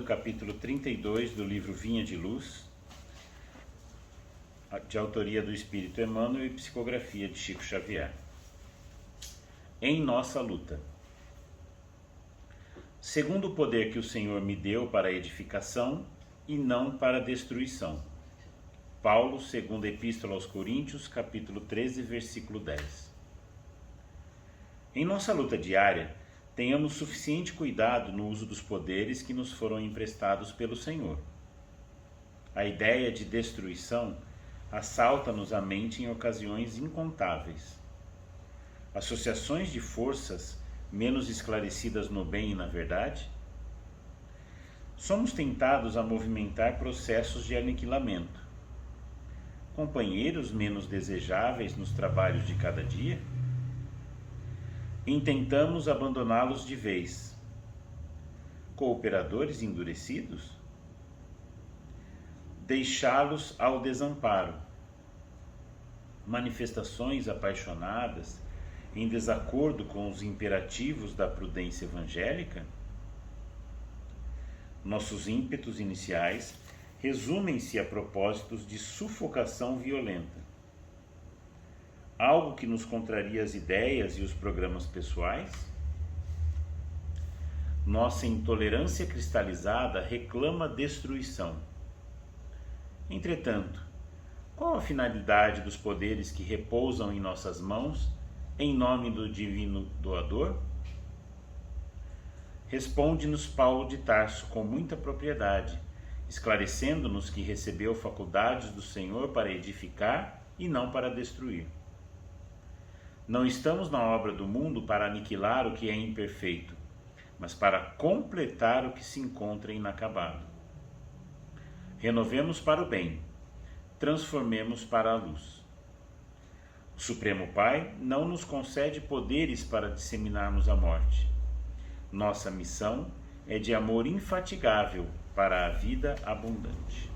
capítulo 32 do livro Vinha de Luz, de autoria do Espírito Emmanuel e psicografia de Chico Xavier. Em nossa luta. Segundo o poder que o Senhor me deu para a edificação e não para a destruição. Paulo, segunda Epístola aos Coríntios, capítulo 13, versículo 10. Em nossa luta diária, tenhamos suficiente cuidado no uso dos poderes que nos foram emprestados pelo Senhor. A ideia de destruição assalta-nos a mente em ocasiões incontáveis. Associações de forças menos esclarecidas no bem e na verdade? Somos tentados a movimentar processos de aniquilamento. Companheiros menos desejáveis nos trabalhos de cada dia? Intentamos abandoná-los de vez. Cooperadores endurecidos? Deixá-los ao desamparo. Manifestações apaixonadas em desacordo com os imperativos da prudência evangélica? Nossos ímpetos iniciais resumem-se a propósitos de sufocação violenta. Algo que nos contraria as ideias e os programas pessoais? Nossa intolerância cristalizada reclama destruição. Entretanto, qual a finalidade dos poderes que repousam em nossas mãos em nome do Divino Doador? Responde-nos Paulo de Tarso com muita propriedade, esclarecendo-nos que recebeu faculdades do Senhor para edificar e não para destruir. Não estamos na obra do mundo para aniquilar o que é imperfeito, mas para completar o que se encontra inacabado. Renovemos para o bem, transformemos para a luz. O Supremo Pai não nos concede poderes para disseminarmos a morte. Nossa missão é de amor infatigável para a vida abundante.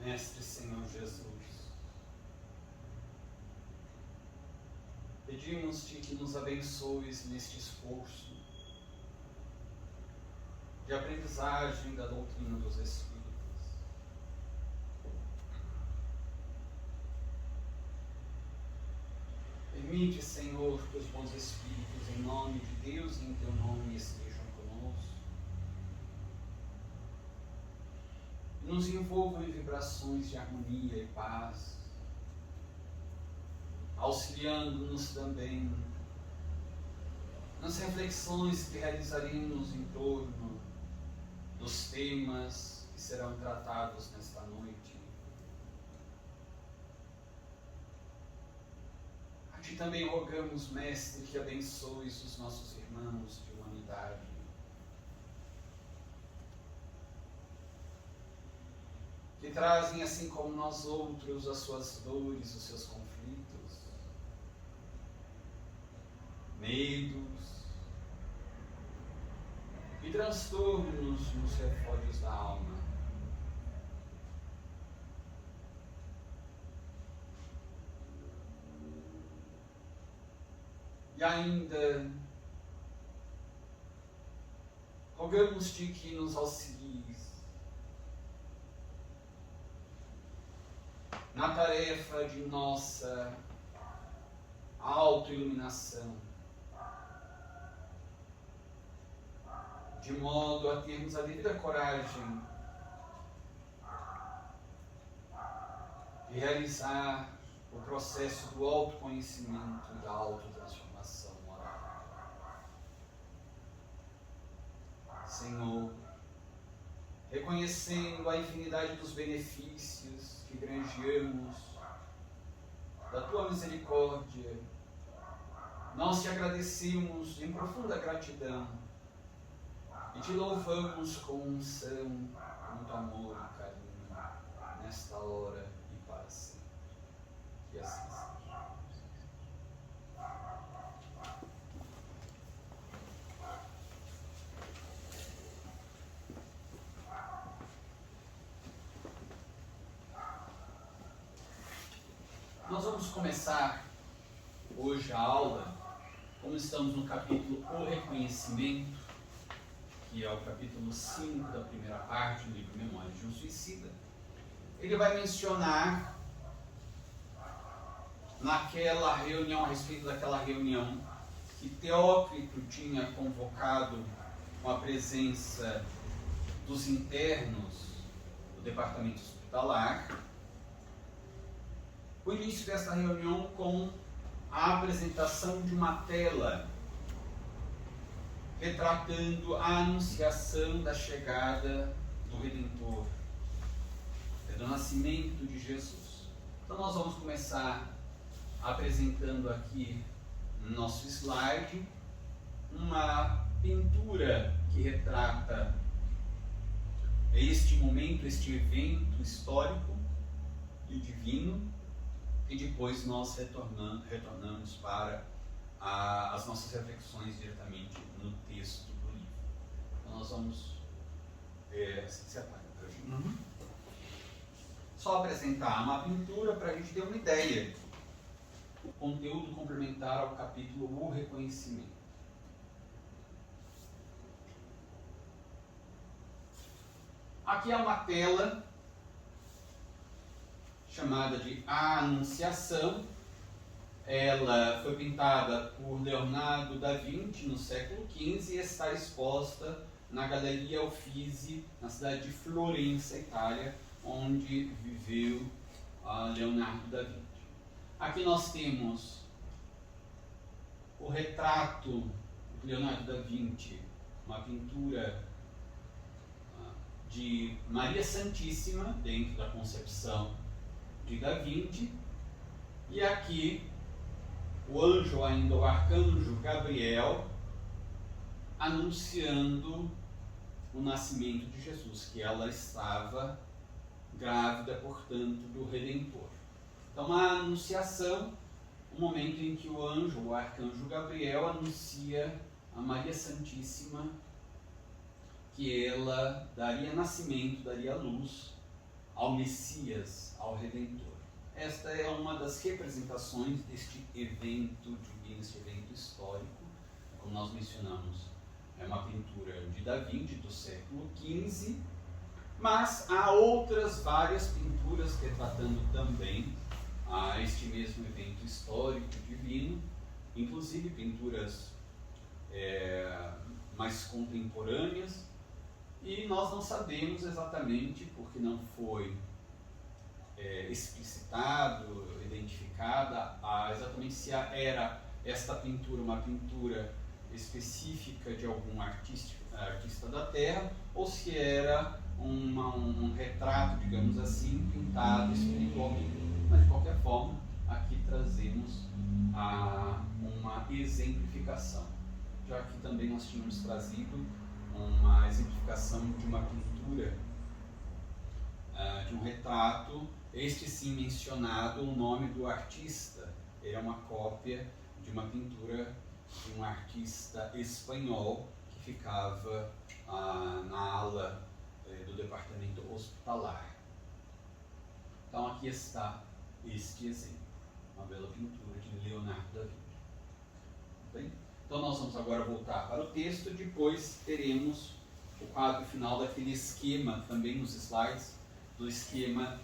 Mestre Senhor Jesus, pedimos-te que nos abençoes neste esforço de aprendizagem da doutrina dos Espíritos. Permite, Senhor, que os bons Espíritos, em nome de Deus e em Teu nome, estejam conosco e nos envolvam em vibrações de harmonia e paz, auxiliando-nos também nas reflexões que realizaremos em torno dos temas que serão tratados nesta noite. A Ti também rogamos, Mestre, que abençoes os nossos irmãos de humanidade, que trazem, assim como nós outros, as suas dores, os seus conflitos, medos e transtornos nos refógios da alma. E ainda rogamos-te que nos auxilies na tarefa de nossa autoiluminação, de modo a termos a devida coragem de realizar o processo do autoconhecimento e da autotransformação moral. Senhor, reconhecendo a infinidade dos benefícios que granjeamos da Tua misericórdia, nós Te agradecemos em profunda gratidão e Te louvamos com unção, muito amor e carinho, nesta hora e para sempre. Que assim seja. Nós vamos começar hoje a aula Como estamos no capítulo O Reconhecimento, que é o capítulo 5 da primeira parte do livro Memórias de um Suicida, ele vai mencionar naquela reunião, a respeito daquela reunião que Teócrito tinha convocado com a presença dos internos do departamento hospitalar, o início dessa reunião com a apresentação de uma tela retratando a anunciação da chegada do Redentor, do nascimento de Jesus. Então nós vamos começar apresentando aqui no nosso slide uma pintura que retrata este momento, este evento histórico e divino, e depois nós retornamos para as nossas reflexões diretamente no texto do livro. Então nós vamos se apaga para a gente. Só apresentar uma pintura para a gente ter uma ideia. O conteúdo complementar ao capítulo O Reconhecimento. Aqui é uma tela chamada de A Anunciação. Ela foi pintada por Leonardo da Vinci no século XV e está exposta na Galeria Uffizi, na cidade de Florença, Itália, onde viveu Leonardo da Vinci. Aqui nós temos o retrato de Leonardo da Vinci, uma pintura de Maria Santíssima, dentro da concepção de Da Vinci, e aqui o anjo, ainda o arcanjo Gabriel, anunciando o nascimento de Jesus, que ela estava grávida, portanto, do Redentor. Então, a anunciação, o momento em que o anjo, o arcanjo Gabriel, anuncia a Maria Santíssima que ela daria nascimento, daria luz ao Messias, ao Redentor. Esta é uma das representações deste evento divino, este evento histórico. Como nós mencionamos, é uma pintura de Da Vinci do século XV, mas há outras várias pinturas retratando também este mesmo evento histórico divino, inclusive pinturas mais contemporâneas, e nós não sabemos exatamente, porque não foi explicitado, identificada, exatamente se era esta pintura uma pintura específica de algum artista da Terra, ou se era um retrato, digamos assim, pintado espiritualmente. Mas, de qualquer forma, aqui trazemos uma exemplificação, já que também nós tínhamos trazido uma exemplificação de uma pintura, de um retrato, este sim mencionado o nome do artista, ele é uma cópia de uma pintura de um artista espanhol que ficava na ala do departamento hospitalar. Então aqui está este exemplo, uma bela pintura de Leonardo da Vinci. Bem? Então nós vamos agora voltar para o texto, depois teremos o quadro final daquele esquema, também nos slides, do esquema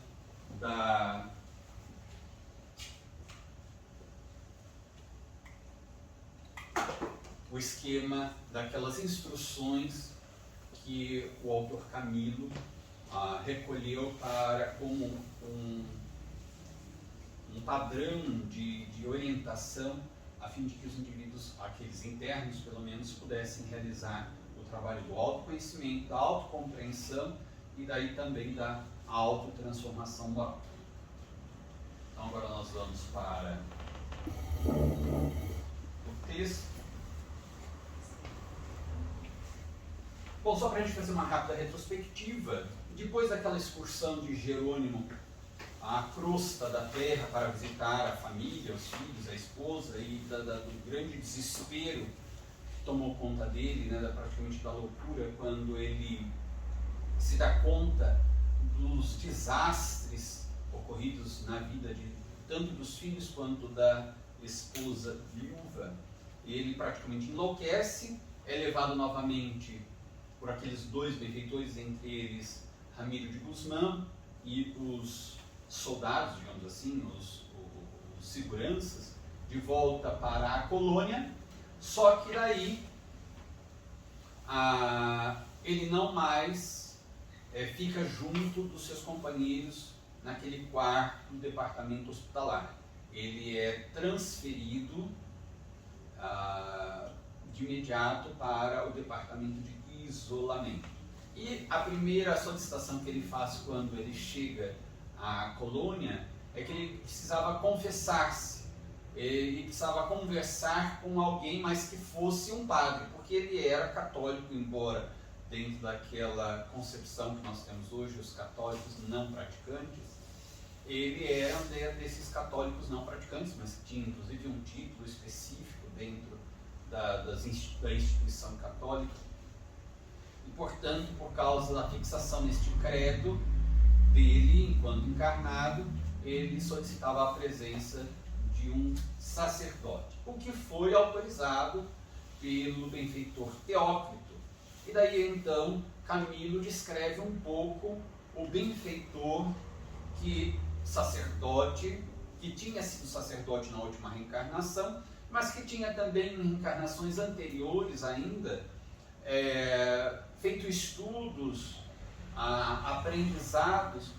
o esquema daquelas instruções que o autor Camilo recolheu como um padrão de orientação, a fim de que os indivíduos, aqueles internos pelo menos, pudessem realizar o trabalho do autoconhecimento, da autocompreensão e daí também da autotransformação moral. Então agora nós vamos para o texto. Bom, só para a gente fazer uma rápida retrospectiva, depois daquela excursão de Jerônimo à crosta da terra para visitar a família, os filhos, a esposa, e do grande desespero que tomou conta dele, praticamente da loucura, quando ele se dá conta dos desastres ocorridos na vida de tanto dos filhos quanto da esposa viúva, ele praticamente enlouquece, é levado novamente por aqueles dois benfeitores, entre eles Ramiro de Guzmán e os soldados, digamos assim, os seguranças, de volta para a colônia, só que daí ele não mais fica junto dos seus companheiros naquele quarto do departamento hospitalar. Ele é transferido de imediato para o departamento de isolamento. E a primeira solicitação que ele faz quando ele chega à colônia é que ele precisava confessar-se, ele precisava conversar com alguém, mas que fosse um padre, porque ele era católico, embora dentro daquela concepção que nós temos hoje, os católicos não praticantes, ele era um desses católicos não praticantes, mas que tinha inclusive um título específico dentro da instituição católica. E, portanto, por causa da fixação neste credo dele, enquanto encarnado, ele solicitava a presença de um sacerdote, o que foi autorizado pelo benfeitor Teócrito. E daí, então, Camilo descreve um pouco o benfeitor sacerdote, que tinha sido sacerdote na última reencarnação, mas que tinha também em reencarnações anteriores ainda feito estudos, aprendizados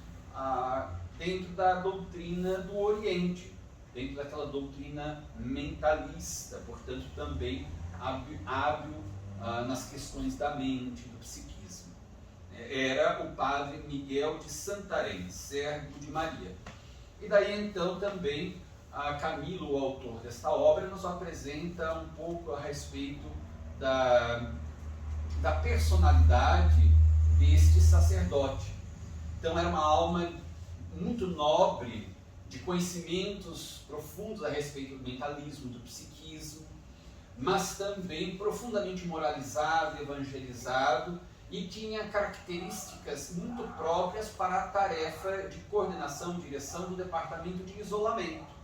dentro da doutrina do Oriente, dentro daquela doutrina mentalista, portanto também hábil nas questões da mente, do psiquismo. Era o padre Miguel de Santarém, servo de Maria. E daí então também Camilo, o autor desta obra, nos apresenta um pouco a respeito da personalidade deste sacerdote. Então era uma alma muito nobre, de conhecimentos profundos a respeito do mentalismo, do psiquismo, mas também profundamente moralizado, evangelizado, e tinha características muito próprias para a tarefa de coordenação e direção do departamento de isolamento.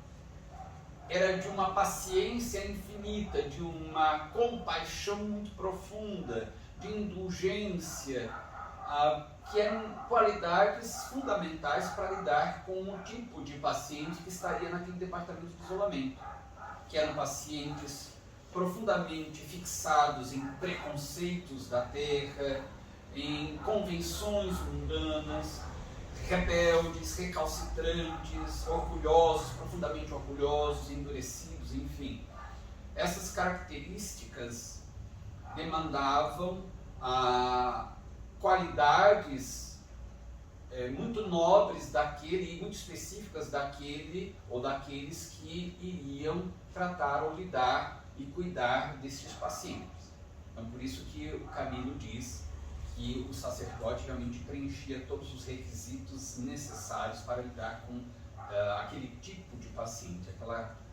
Era de uma paciência infinita, de uma compaixão muito profunda, de indulgência, que eram qualidades fundamentais para lidar com o tipo de paciente que estaria naquele departamento de isolamento, que eram pacientes profundamente fixados em preconceitos da terra, em convenções mundanas, rebeldes, recalcitrantes, orgulhosos, profundamente orgulhosos, endurecidos, enfim. Essas características demandavam qualidades muito nobres daquele e muito específicas daquele ou daqueles que iriam tratar ou lidar e cuidar desses pacientes. Então, por isso que o Camilo diz que o sacerdote realmente preenchia todos os requisitos necessários para lidar com aquele tipo de paciente,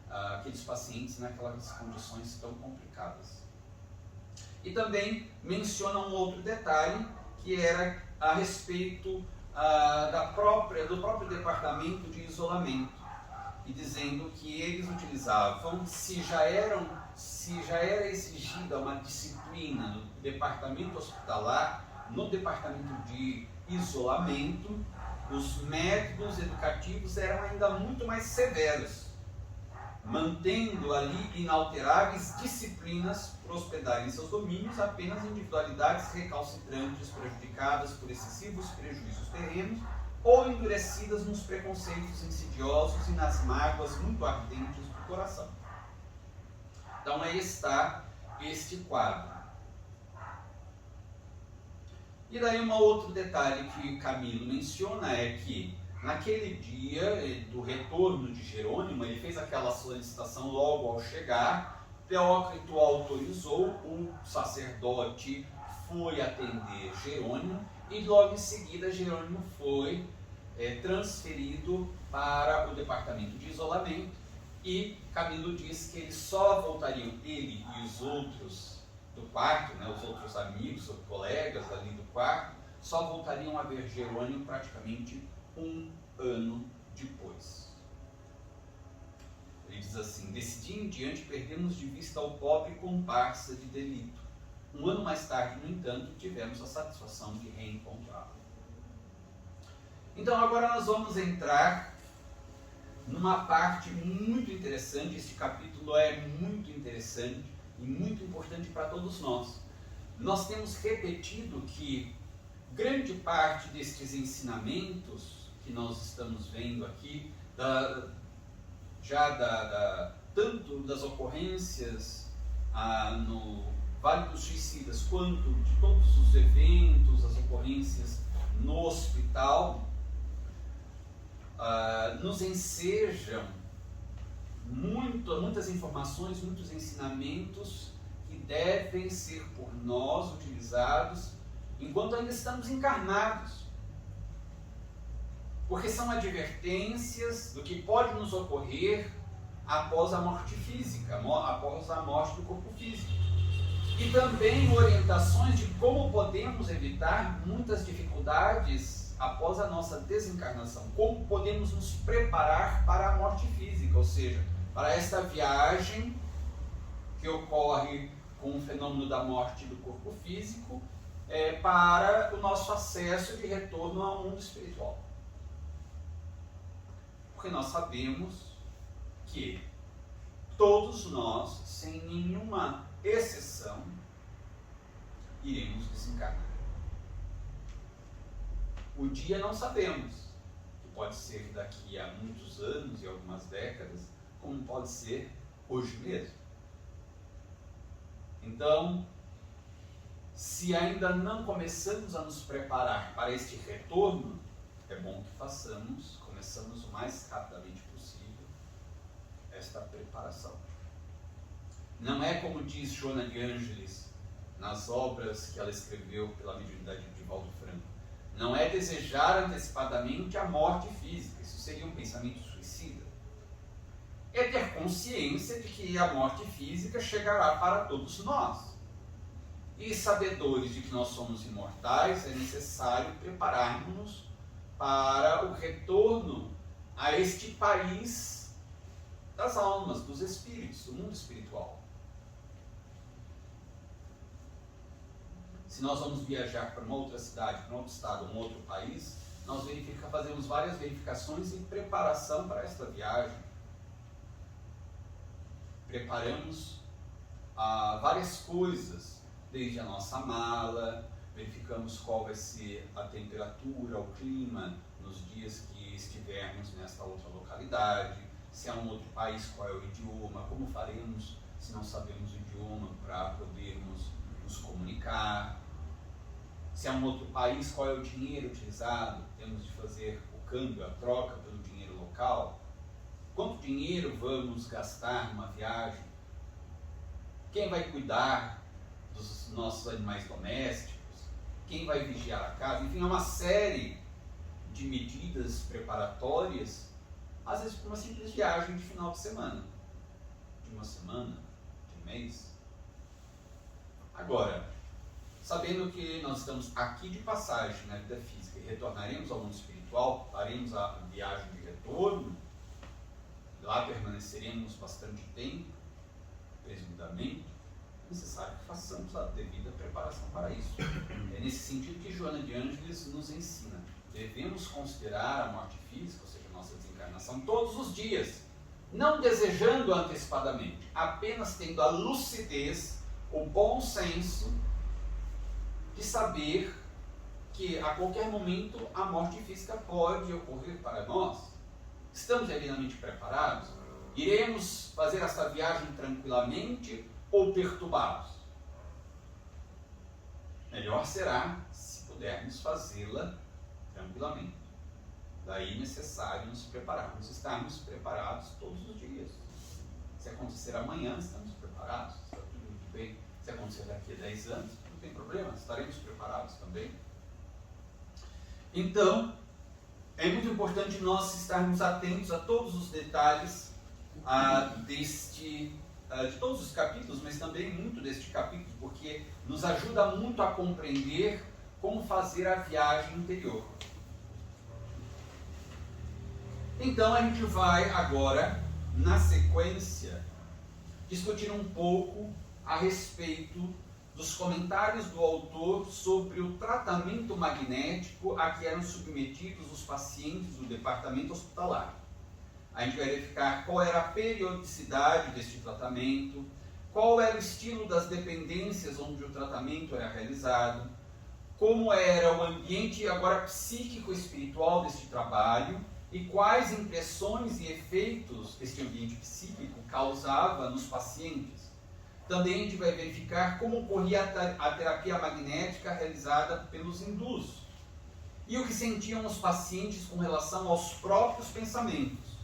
aqueles pacientes naquelas condições tão complicadas. E também menciona um outro detalhe, que era a respeito do próprio departamento de isolamento, e dizendo que eles utilizavam, se já era exigida uma disciplina no departamento hospitalar, no departamento de isolamento, os métodos educativos eram ainda muito mais severos, mantendo ali inalteráveis disciplinas para hospedar em seus domínios apenas individualidades recalcitrantes prejudicadas por excessivos prejuízos terrenos ou endurecidas nos preconceitos insidiosos e nas mágoas muito ardentes do coração. Então aí está este quadro. E daí um outro detalhe que Camilo menciona é que naquele dia do retorno de Jerônimo, ele fez aquela solicitação logo ao chegar, Teócrito autorizou, o sacerdote foi atender Jerônimo e logo em seguida Jerônimo foi transferido para o departamento de isolamento, e Camilo diz que eles só voltariam, ele e os outros do quarto, os outros amigos ou colegas ali do quarto, só voltariam a ver Jerônimo praticamente um ano depois. Ele diz assim: desse dia em diante perdemos de vista o pobre comparsa de delito. Um ano mais tarde, no entanto, tivemos a satisfação de reencontrá-lo. Então agora nós vamos entrar numa parte muito interessante. Este capítulo é muito interessante e muito importante para todos nós. Nós temos repetido que grande parte destes ensinamentos que nós estamos vendo aqui, tanto das ocorrências no Vale dos Suicidas, quanto de todos os eventos, as ocorrências no hospital, nos ensejam muitas informações, muitos ensinamentos que devem ser por nós utilizados enquanto ainda estamos encarnados. Porque são advertências do que pode nos ocorrer após a morte física, após a morte do corpo físico. E também orientações de como podemos evitar muitas dificuldades após a nossa desencarnação. Como podemos nos preparar para a morte física, ou seja, para esta viagem que ocorre com o fenômeno da morte do corpo físico, para o nosso acesso de retorno ao mundo espiritual. Porque nós sabemos que todos nós, sem nenhuma exceção, iremos desencarnar. O dia não sabemos, que pode ser daqui a muitos anos e algumas décadas, como pode ser hoje mesmo. Então, se ainda não começamos a nos preparar para este retorno, é bom que começamos o mais rapidamente possível esta preparação. Não é como diz Joana de Ângeles nas obras que ela escreveu pela mediunidade de Divaldo Franco. Não é desejar antecipadamente a morte física, isso seria um pensamento suicida. É ter consciência de que a morte física chegará para todos nós. E sabedores de que nós somos imortais, é necessário prepararmos-nos para o retorno a este país das almas, dos espíritos, do mundo espiritual. Se nós vamos viajar para uma outra cidade, para um outro estado, um outro país, nós fazemos várias verificações e preparação para esta viagem. Preparamos várias coisas, desde a nossa mala, verificamos qual vai ser a temperatura, o clima nos dias que estivermos nesta outra localidade, se há um outro país, qual é o idioma, como faremos se não sabemos o idioma para podermos nos comunicar. Se há um outro país, qual é o dinheiro utilizado, temos de fazer o câmbio, a troca pelo dinheiro local. Quanto dinheiro vamos gastar numa viagem? Quem vai cuidar dos nossos animais domésticos? Quem vai vigiar a casa? Enfim, é uma série de medidas preparatórias, às vezes para uma simples viagem de final de semana, de uma semana, de um mês. Agora, sabendo que nós estamos aqui de passagem na vida física e retornaremos ao mundo espiritual, faremos a viagem de retorno, lá permaneceremos bastante tempo, presumidamente, é necessário que façamos a devida preparação para isso. É nesse sentido que Joana de Ângeles nos ensina. Devemos considerar a morte física, ou seja, a nossa desencarnação, todos os dias, não desejando antecipadamente, apenas tendo a lucidez, o bom senso de saber que a qualquer momento a morte física pode ocorrer para nós. Estamos devidamente preparados? Iremos fazer esta viagem tranquilamente ou perturbados? Melhor será se pudermos fazê-la tranquilamente. Daí necessário nos prepararmos, estarmos preparados todos os dias. Se acontecer amanhã, estamos preparados, está tudo muito bem. Se acontecer daqui a 10 anos, não tem problema, estaremos preparados também. Então, é muito importante nós estarmos atentos a todos os detalhes de todos os capítulos, mas também muito deste capítulo, porque nos ajuda muito a compreender como fazer a viagem interior. Então a gente vai agora na sequência, discutir um pouco a respeito dos comentários do autor sobre o tratamento magnético a que eram submetidos os pacientes do departamento hospitalar. A gente vai verificar qual era a periodicidade deste tratamento, qual era o estilo das dependências onde o tratamento era realizado, como era o ambiente agora psíquico e espiritual deste trabalho e quais impressões e efeitos este ambiente psíquico causava nos pacientes. Também a gente vai verificar como ocorria a terapia magnética realizada pelos hindus e o que sentiam os pacientes com relação aos próprios pensamentos.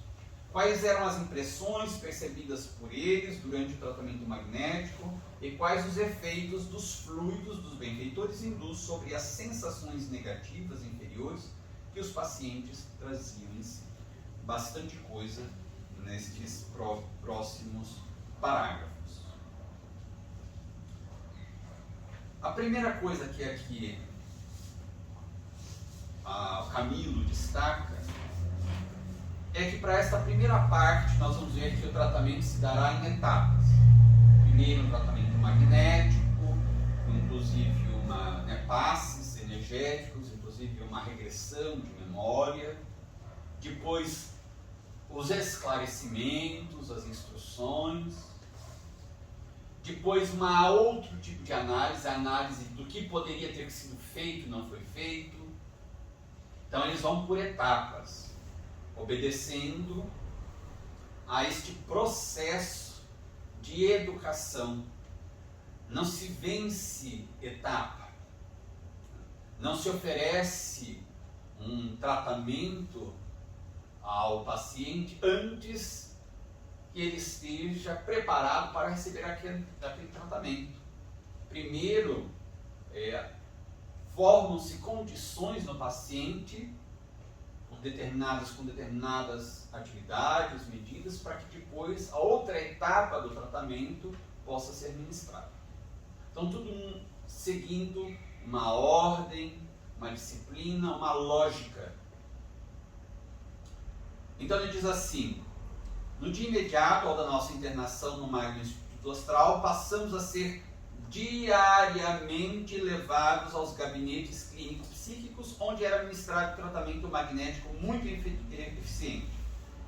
Quais eram as impressões percebidas por eles durante o tratamento magnético e quais os efeitos dos fluidos dos benfeitores hindus sobre as sensações negativas inferiores que os pacientes traziam em si. Bastante coisa nestes próximos parágrafos. A primeira coisa que aqui o Camilo destaca é que para esta primeira parte nós vamos ver que o tratamento se dará em etapas. Primeiro um tratamento magnético, inclusive passes energéticos, inclusive uma regressão de memória. Depois os esclarecimentos, as instruções. Depois outro tipo de análise, a análise do que poderia ter sido feito e não foi feito. Então eles vão por etapas, obedecendo a este processo de educação. Não se vence etapa, não se oferece um tratamento ao paciente antes que ele esteja preparado para receber aquele tratamento. Primeiro, formam-se condições no paciente com determinadas atividades, medidas, para que depois a outra etapa do tratamento possa ser ministrada. Então, tudo seguindo uma ordem, uma disciplina, uma lógica. Então, ele diz assim: no dia imediato ao da nossa internação no Magno Instituto Astral, passamos a ser diariamente levados aos gabinetes clínicos psíquicos, onde era administrado tratamento magnético muito eficiente,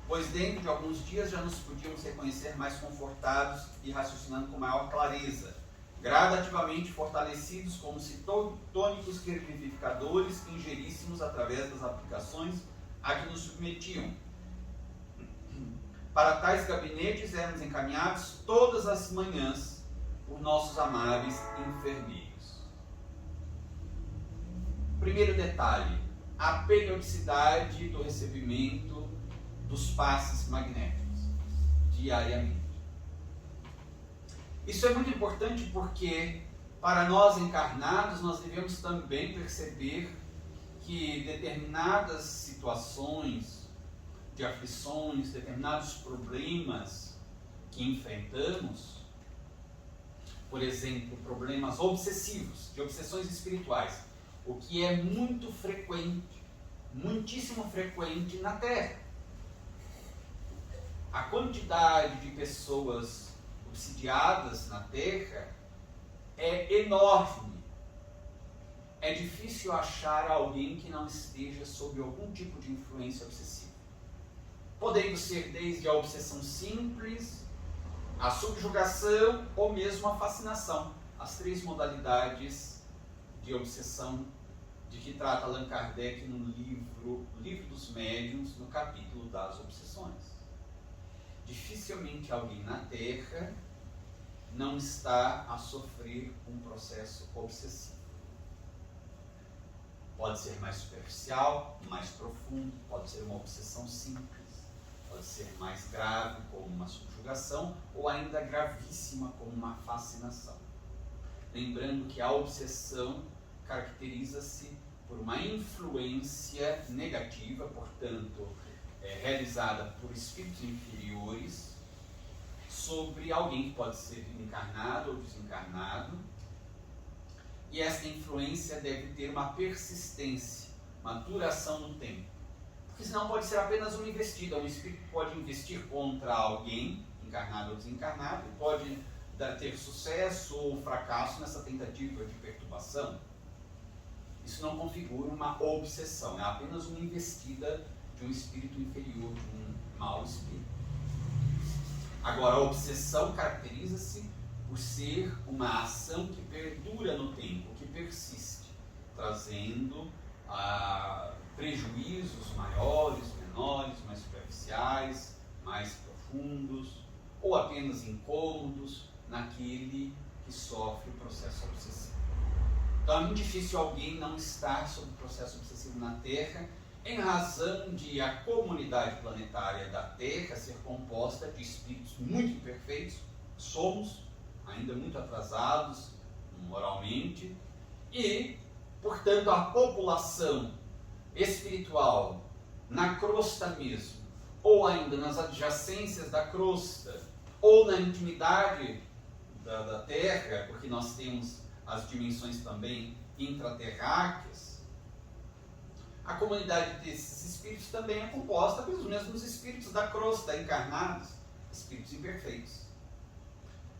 pois dentro de alguns dias já nos podíamos reconhecer mais confortados e raciocinando com maior clareza, gradativamente fortalecidos como se tônicos revivificadores ingeríssemos através das aplicações a que nos submetiam. Para tais gabinetes éramos encaminhados todas as manhãs por nossos amáveis enfermeiros. Primeiro detalhe: a periodicidade do recebimento dos passes magnéticos, diariamente. Isso é muito importante porque, para nós encarnados, nós devemos também perceber que determinadas situações de aflições, determinados problemas que enfrentamos, por exemplo, problemas obsessivos, de obsessões espirituais, o que é muito frequente, muitíssimo frequente na Terra. A quantidade de pessoas obsidiadas na Terra é enorme. É difícil achar alguém que não esteja sob algum tipo de influência obsessiva. Podendo ser desde a obsessão simples, a subjugação ou mesmo a fascinação. As três modalidades de obsessão de que trata Allan Kardec no livro dos Médiuns, no capítulo das obsessões. Dificilmente alguém na Terra não está a sofrer um processo obsessivo. Pode ser mais superficial, mais profundo, pode ser uma obsessão simples, pode ser mais grave, como uma subjugação, ou ainda gravíssima, como uma fascinação. Lembrando que a obsessão caracteriza-se por uma influência negativa, portanto, realizada por espíritos inferiores, sobre alguém que pode ser encarnado ou desencarnado, e esta influência deve ter uma persistência, uma duração no tempo. Porque senão pode ser apenas uma investida. Um espírito pode investir contra alguém, encarnado ou desencarnado, e pode ter sucesso ou fracasso nessa tentativa de perturbação. Isso não configura uma obsessão, é apenas uma investida de um espírito inferior, de um mau espírito. Agora, a obsessão caracteriza-se por ser uma ação que perdura no tempo, que persiste, trazendo prejuízos maiores, menores, mais superficiais, mais profundos, ou apenas incômodos naquele que sofre o processo obsessivo. Então é muito difícil alguém não estar sob o processo obsessivo na Terra, em razão de a comunidade planetária da Terra ser composta de espíritos muito imperfeitos, somos ainda muito atrasados moralmente, e, portanto, a população espiritual na crosta mesmo, ou ainda nas adjacências da crosta, ou na intimidade da Terra, porque nós temos as dimensões também intraterráqueas, a comunidade desses espíritos também é composta pelos mesmos espíritos da crosta, encarnados, espíritos imperfeitos.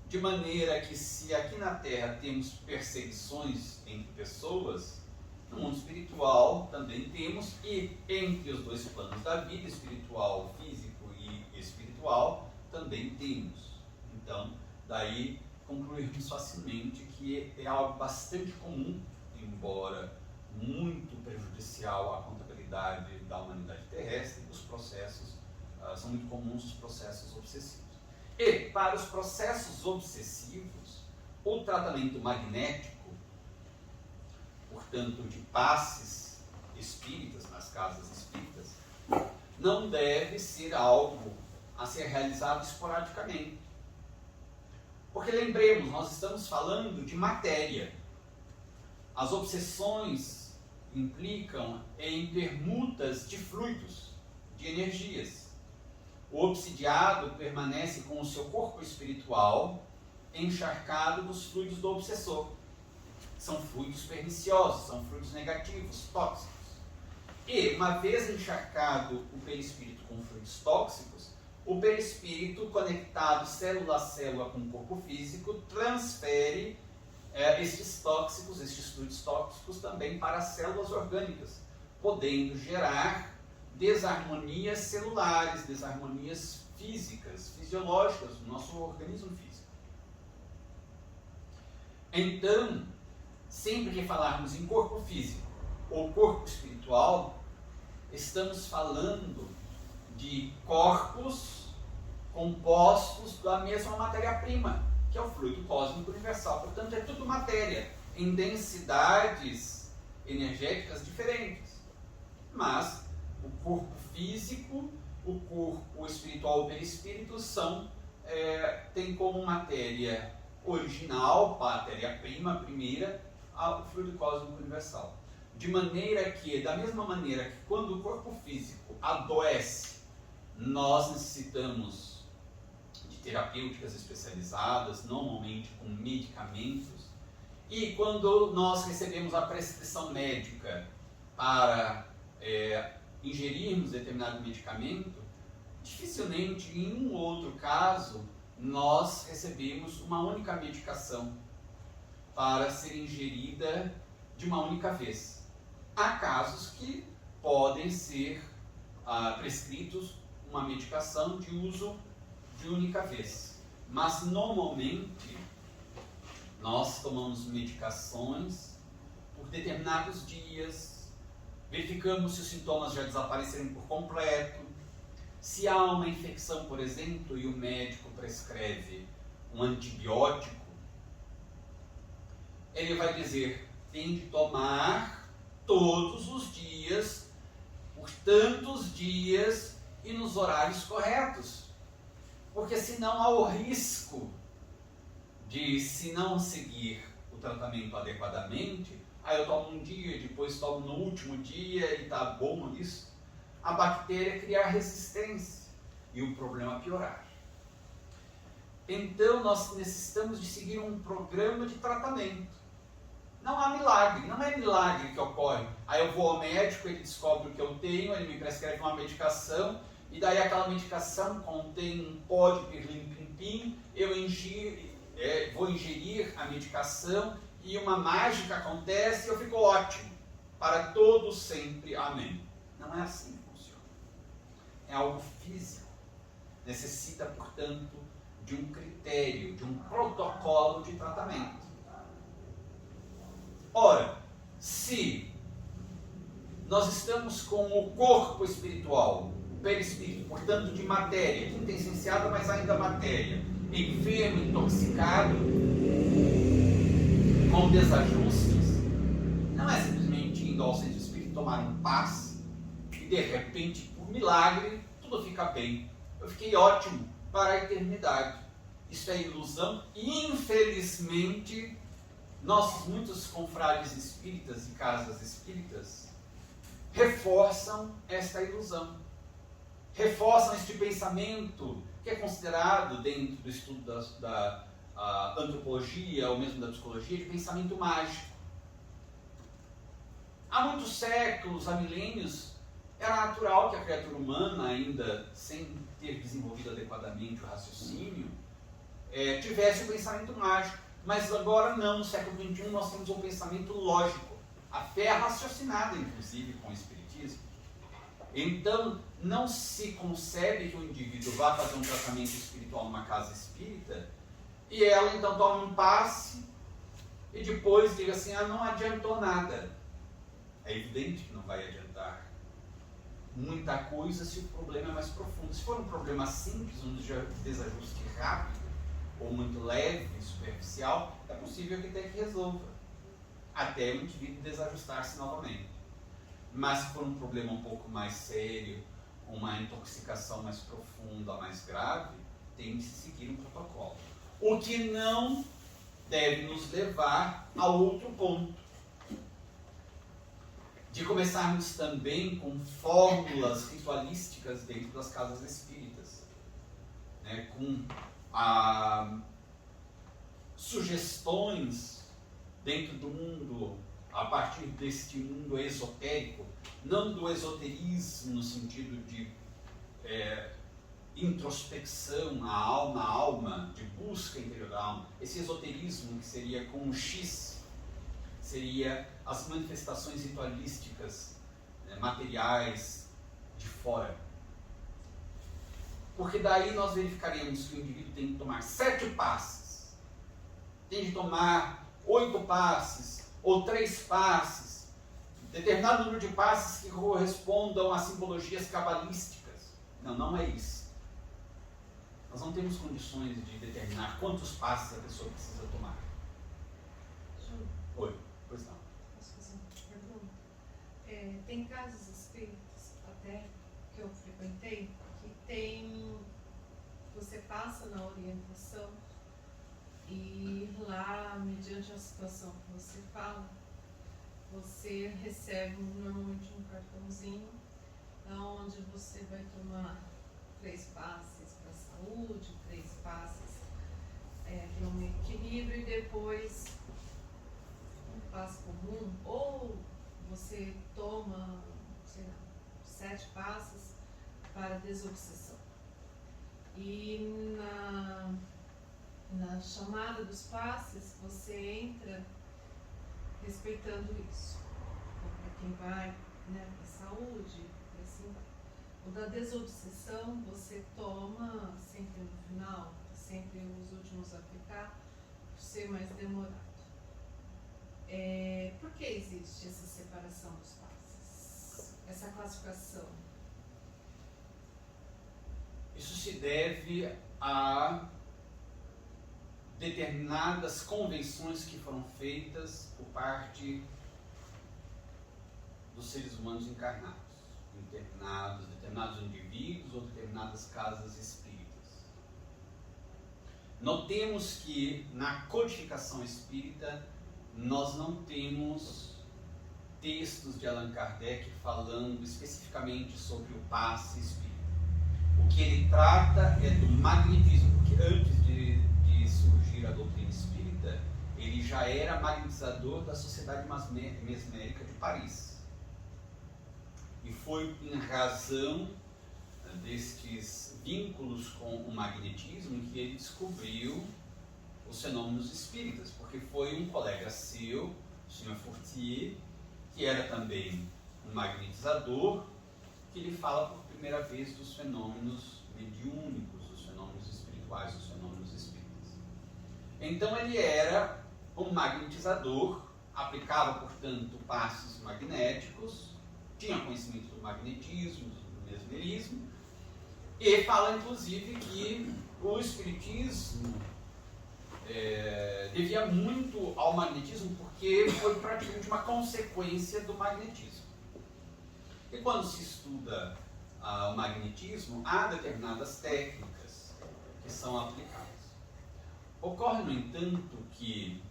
De maneira que, se aqui na Terra temos perseguições entre pessoas, no mundo espiritual também temos, e entre os dois planos da vida, espiritual, físico e espiritual, também temos. Então, daí concluirmos facilmente que é algo bastante comum, embora muito prejudicial à contabilidade da humanidade terrestre. Os processos são muito comuns, os processos obsessivos. E, para os processos obsessivos, o tratamento magnético, portanto, de passes espíritas nas casas espíritas, não deve ser algo a ser realizado esporadicamente. Porque, lembremos, nós estamos falando de matéria. As obsessões implicam em permutas de fluidos, de energias. O obsidiado permanece com o seu corpo espiritual encharcado dos fluidos do obsessor. São fluidos perniciosos, são fluidos negativos, tóxicos. E, uma vez encharcado o perispírito com fluidos tóxicos, o perispírito, conectado célula a célula com o corpo físico, transfere estes fluidos tóxicos também para as células orgânicas, podendo gerar desarmonias celulares, desarmonias físicas, fisiológicas do nosso organismo físico. Então, sempre que falarmos em corpo físico ou corpo espiritual, estamos falando de corpos compostos da mesma matéria-prima, que é o fluido cósmico universal. Portanto, é tudo matéria, em densidades energéticas diferentes. Mas o corpo físico, o corpo espiritual, o perispírito, tem como matéria original, matéria-prima, primeira, o fluido cósmico universal. De maneira que, da mesma maneira que quando o corpo físico adoece, nós necessitamos de terapêuticas especializadas, normalmente com medicamentos, e quando nós recebemos a prescrição médica para ingerirmos determinado medicamento, dificilmente em um outro caso nós recebemos uma única medicação para ser ingerida de uma única vez. Há casos que podem ser prescritos uma medicação de uso de única vez, mas normalmente nós tomamos medicações por determinados dias, verificamos se os sintomas já desapareceram por completo. Se há uma infecção, por exemplo, e o médico prescreve um antibiótico, ele vai dizer: tem de tomar todos os dias, por tantos dias e nos horários corretos, porque senão há o risco de, se não seguir o tratamento adequadamente, eu tomo um dia, depois tomo no último dia e está bom isso, a bactéria criar resistência e o problema piorar. Então nós necessitamos de seguir um programa de tratamento. Não há milagre, não é milagre que ocorre. Aí eu vou ao médico, ele descobre o que eu tenho, ele me prescreve uma medicação, e daí aquela medicação contém um pó de pirlim-pim-pim, eu vou ingerir a medicação, e uma mágica acontece e eu fico ótimo. Para todos sempre, amém. Não é assim que funciona. É algo físico. Necessita, portanto, de um critério, de um protocolo de tratamento. Ora, se nós estamos com o corpo espiritual, o perispírito, portanto de matéria, quintessenciada, mas ainda matéria, enfermo, intoxicado, com desajustes, não é simplesmente indo ao centro espírita tomar um passe e de repente, por milagre, tudo fica bem. Eu fiquei ótimo para a eternidade. Isso é ilusão e, infelizmente, muitos confrades espíritas e casas espíritas reforçam esta ilusão. Reforçam este pensamento que é considerado, dentro do estudo da antropologia ou mesmo da psicologia, de pensamento mágico. Há muitos séculos, há milênios, era natural que a criatura humana, ainda sem ter desenvolvido adequadamente o raciocínio, tivesse um pensamento mágico. Mas agora não, no século XXI nós temos um pensamento lógico. A fé é raciocinada, inclusive, com o Espiritismo. Então, não se concebe que o indivíduo vá fazer um tratamento espiritual numa casa espírita e ela então tome um passe e depois diga assim, não adiantou nada. É evidente que não vai adiantar muita coisa se o problema é mais profundo. Se for um problema simples, um desajuste rápido, ou muito leve, superficial, é possível que até que resolva, até o indivíduo desajustar-se novamente. Mas se for um problema um pouco mais sério, uma intoxicação mais profunda, mais grave, tem de se seguir um protocolo. O que não deve nos levar a outro ponto, de começarmos também com fórmulas ritualísticas dentro das casas espíritas, né, com sugestões dentro do mundo, a partir deste mundo esotérico, não do esoterismo no sentido de introspecção, a alma, de busca interior da alma. Esse esoterismo que seria com um X, seria as manifestações ritualísticas, materiais de fora. Porque daí nós verificaremos que o indivíduo tem que tomar 7 passes, tem de tomar 8 passes, ou 3 passes, determinado número de passes que correspondam a simbologias cabalísticas. Não é isso. Nós não temos condições de determinar quantos passes a pessoa precisa tomar. Júlio, Oi, pois não. posso fazer uma pergunta? Tem casas espíritas, até que eu frequentei, você passa na orientação e lá, mediante a situação que você fala, você recebe normalmente um cartãozinho onde você vai tomar 3 passes para a saúde, 3 passes para um equilíbrio e depois um passo comum, ou você toma, 7 passes para desobsessão. E na chamada dos passes, você entra respeitando isso. Para quem vai, para a saúde, e assim vai. O da desobsessão, você toma sempre no final, sempre os últimos a ficar, por ser mais demorado. Por que existe essa separação dos passes? Essa classificação? Isso se deve a determinadas convenções que foram feitas por parte dos seres humanos encarnados, determinados indivíduos ou determinadas casas espíritas. Notemos que na codificação espírita nós não temos textos de Allan Kardec falando especificamente sobre o passe espírita. O que ele trata é do magnetismo, porque antes de surgir a doutrina espírita, ele já era magnetizador da Sociedade Mesmérica de Paris. E foi em razão destes vínculos com o magnetismo que ele descobriu os fenômenos espíritas, porque foi um colega seu, o Sr. Fortier, que era também um magnetizador, que ele fala por primeira vez dos fenômenos mediúnicos, dos fenômenos espirituais, dos fenômenos espíritas. Então ele era um magnetizador, aplicava, portanto, passes magnéticos, tinha conhecimento do magnetismo, do mesmerismo, e fala, inclusive, que o espiritismo devia muito ao magnetismo, porque foi praticamente uma consequência do magnetismo. E quando se estuda o magnetismo, há determinadas técnicas que são aplicadas. Ocorre, no entanto, que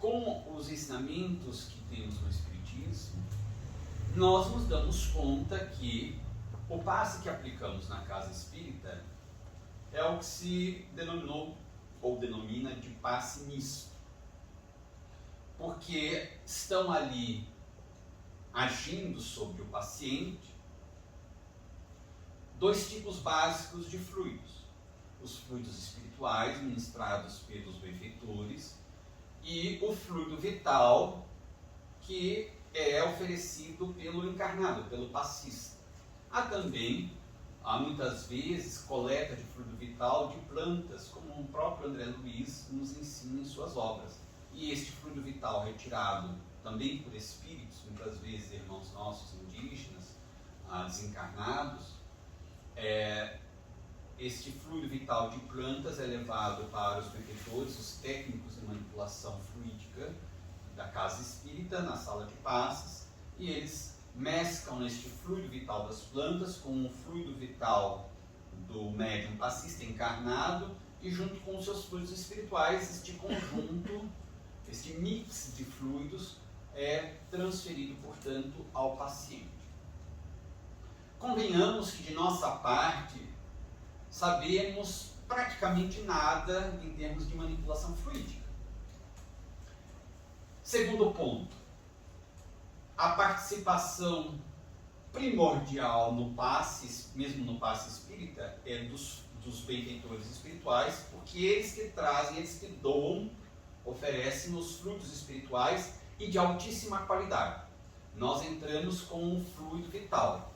com os ensinamentos que temos no espiritismo, nós nos damos conta que o passe que aplicamos na casa espírita é o que se denominou ou denomina de passe misto, porque estão ali agindo sobre o paciente dois tipos básicos de fluidos: os fluidos espirituais ministrados pelos benfeitores e o fluido vital que é oferecido pelo encarnado, pelo passista. Há também, muitas vezes, coleta de fluido vital de plantas, como o próprio André Luiz nos ensina em suas obras. E este fluido vital retirado também por espíritos, muitas vezes irmãos nossos indígenas, desencarnados, este fluido vital de plantas é levado para os benfeitores, os técnicos de manipulação fluídica da casa espírita, na sala de passes, e eles mesclam este fluido vital das plantas com o fluido vital do médium passista encarnado, e junto com os seus fluidos espirituais, este conjunto, este mix de fluidos é transferido, portanto, ao paciente. Convenhamos que de nossa parte sabemos praticamente nada em termos de manipulação fluídica. Segundo ponto, a participação primordial no passe, mesmo no passe espírita, é dos benfeitores espirituais, porque eles que trazem, eles que doam, oferecem os fluidos espirituais e de altíssima qualidade. Nós entramos com um fluido vital.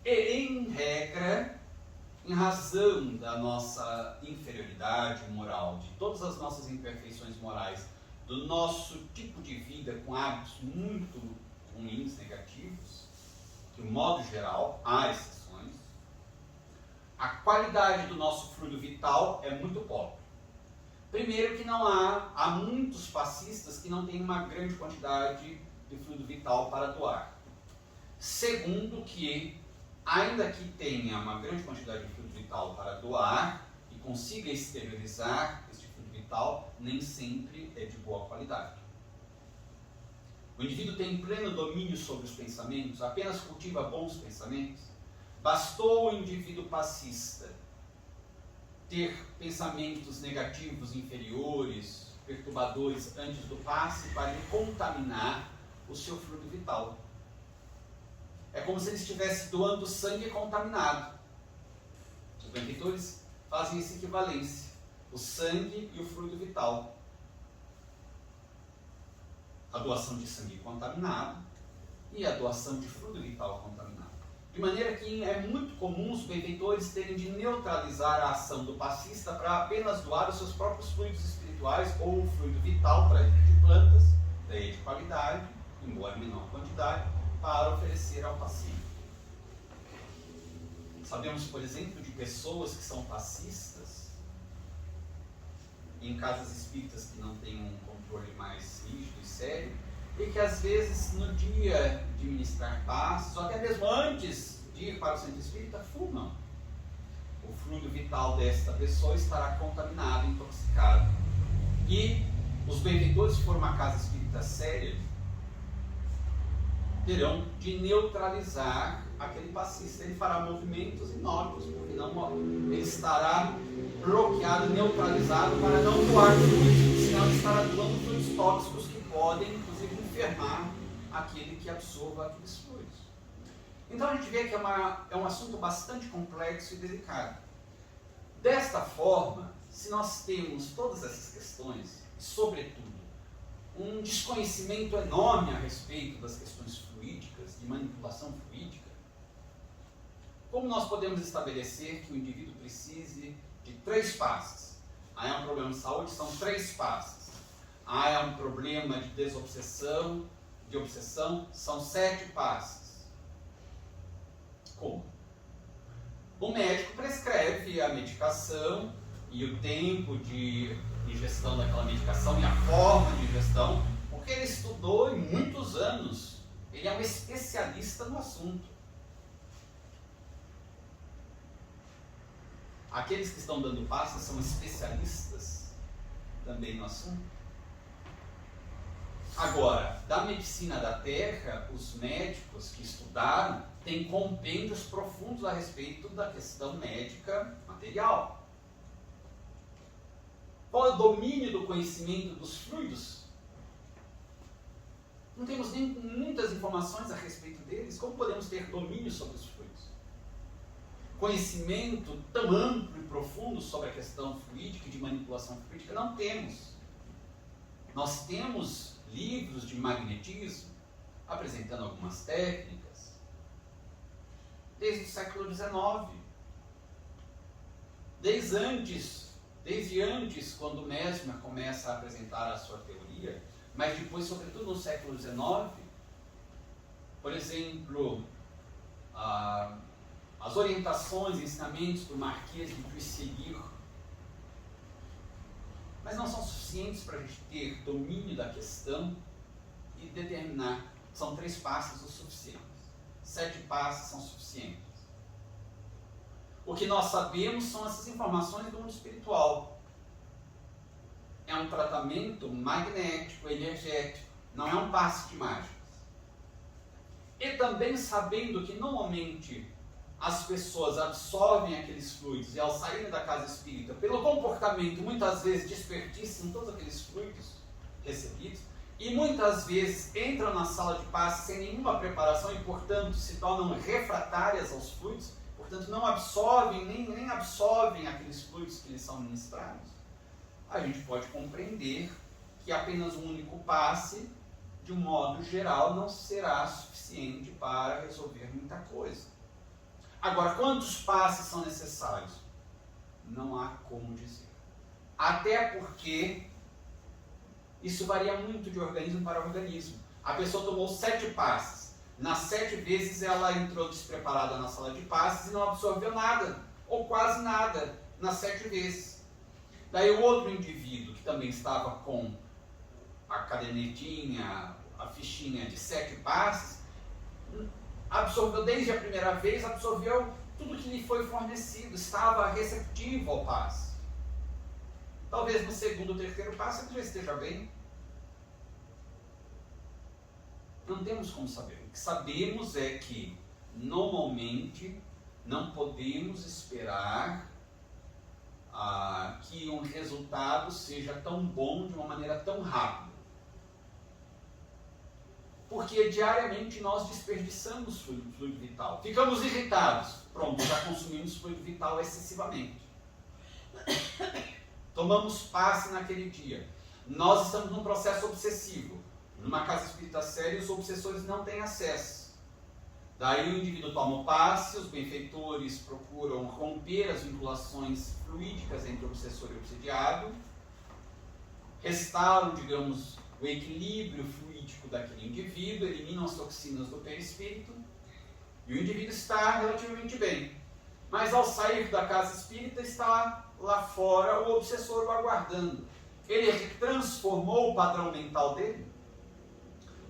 E, em regra, em razão da nossa inferioridade moral, de todas as nossas imperfeições morais, do nosso tipo de vida com hábitos muito ruins, negativos, de um modo geral, há exceções, a qualidade do nosso fluido vital é muito pobre. Primeiro que não há muitos passistas que não têm uma grande quantidade de fluido vital para doar. Segundo que, ainda que tenha uma grande quantidade de fluido vital para doar e consiga exteriorizar este fluido vital, nem sempre é de boa qualidade. O indivíduo tem pleno domínio sobre os pensamentos, apenas cultiva bons pensamentos. Bastou o indivíduo passista ter pensamentos negativos, inferiores, perturbadores antes do passe para ele contaminar o seu fluido vital. É como se ele estivesse doando sangue contaminado. Os benfeitores fazem essa equivalência, o sangue e o fluido vital. A doação de sangue contaminado e a doação de fluido vital contaminado. De maneira que é muito comum os benfeitores terem de neutralizar a ação do passista para apenas doar os seus próprios fluidos espirituais ou o fluido vital para de plantas, daí de qualidade, embora em menor quantidade, para oferecer ao paciente. Sabemos, por exemplo, de pessoas que são passistas em casas espíritas que não têm um controle mais rígido e sério, e que às vezes no dia de ministrar passes, ou até mesmo antes de ir para o centro espírita, fumam. O fluido vital desta pessoa estará contaminado, intoxicado. E os benfeitores, se for uma casa espírita séria, terão de neutralizar aquele passista. Ele fará movimentos inócuos, porque não, ele estará bloqueado, neutralizado para não doar fluidos, senão ele estará doando fluidos tóxicos que podem, inclusive, enfermar aquele que absorva aqueles fluidos. Então a gente vê que é um assunto bastante complexo e delicado. Desta forma, se nós temos todas essas questões, e sobretudo um desconhecimento enorme a respeito das questões fluídicas, de manipulação fluídica, como nós podemos estabelecer que o indivíduo precise de 3 passes? É um problema de saúde, são 3 passes. É um problema de desobsessão, de obsessão, são 7 passes. Como? O médico prescreve a medicação e o tempo de ingestão daquela medicação e a forma de ingestão, porque ele estudou em muitos anos. Ele é um especialista no assunto. Aqueles que estão dando passos são especialistas também no assunto. Agora, da medicina da terra, os médicos que estudaram têm compêndios profundos a respeito da questão médica material. Qual é o domínio do conhecimento dos fluidos? Não temos nem muitas informações a respeito deles. Como podemos ter domínio sobre os fluidos? Conhecimento tão amplo e profundo sobre a questão fluídica e de manipulação fluídica, não temos. Nós temos livros de magnetismo apresentando algumas técnicas desde o século XIX. Desde antes, quando o Mesmer começa a apresentar a sua teoria, mas depois, sobretudo no século XIX, por exemplo, as orientações e ensinamentos do Marquês de Puisségur, mas não são suficientes para a gente ter domínio da questão e determinar. São 3 passos o suficientes. 7 passos são suficientes. O que nós sabemos são essas informações do mundo espiritual. É um tratamento magnético, energético, não é um passe de mágicas. E também sabendo que normalmente as pessoas absorvem aqueles fluidos e ao saírem da casa espírita, pelo comportamento, muitas vezes desperdiçam todos aqueles fluidos recebidos e muitas vezes entram na sala de passe sem nenhuma preparação e, portanto, se tornam refratárias aos fluidos, portanto, não absorvem, nem absorvem aqueles fluidos que lhes são ministrados. A gente pode compreender que apenas um único passe, de um modo geral, não será suficiente para resolver muita coisa. Agora, quantos passes são necessários? Não há como dizer. Até porque isso varia muito de organismo para organismo. A pessoa tomou 7 passes. Nas 7 vezes ela entrou despreparada na sala de passes e não absorveu nada, ou quase nada, nas 7 vezes. Daí o outro indivíduo, que também estava com a cadernetinha, a fichinha de 7 passes, absorveu desde a primeira vez, absorveu tudo que lhe foi fornecido, estava receptivo ao passe. Talvez no segundo ou terceiro passe ele já esteja bem. Não temos como saber. O que sabemos é que, normalmente, não podemos esperar que um resultado seja tão bom de uma maneira tão rápida. Porque diariamente nós desperdiçamos fluido vital. Ficamos irritados. Pronto, já consumimos fluido vital excessivamente. Tomamos passe naquele dia. Nós estamos num processo obsessivo. Numa casa espírita séria, os obsessores não têm acesso. Daí o indivíduo toma o passe, os benfeitores procuram romper as vinculações fluídicas entre o obsessor e o obsediado, restauram, digamos, o equilíbrio fluídico daquele indivíduo, eliminam as toxinas do perispírito, e o indivíduo está relativamente bem. Mas ao sair da casa espírita, está lá fora o obsessor o aguardando. Ele transformou o padrão mental dele?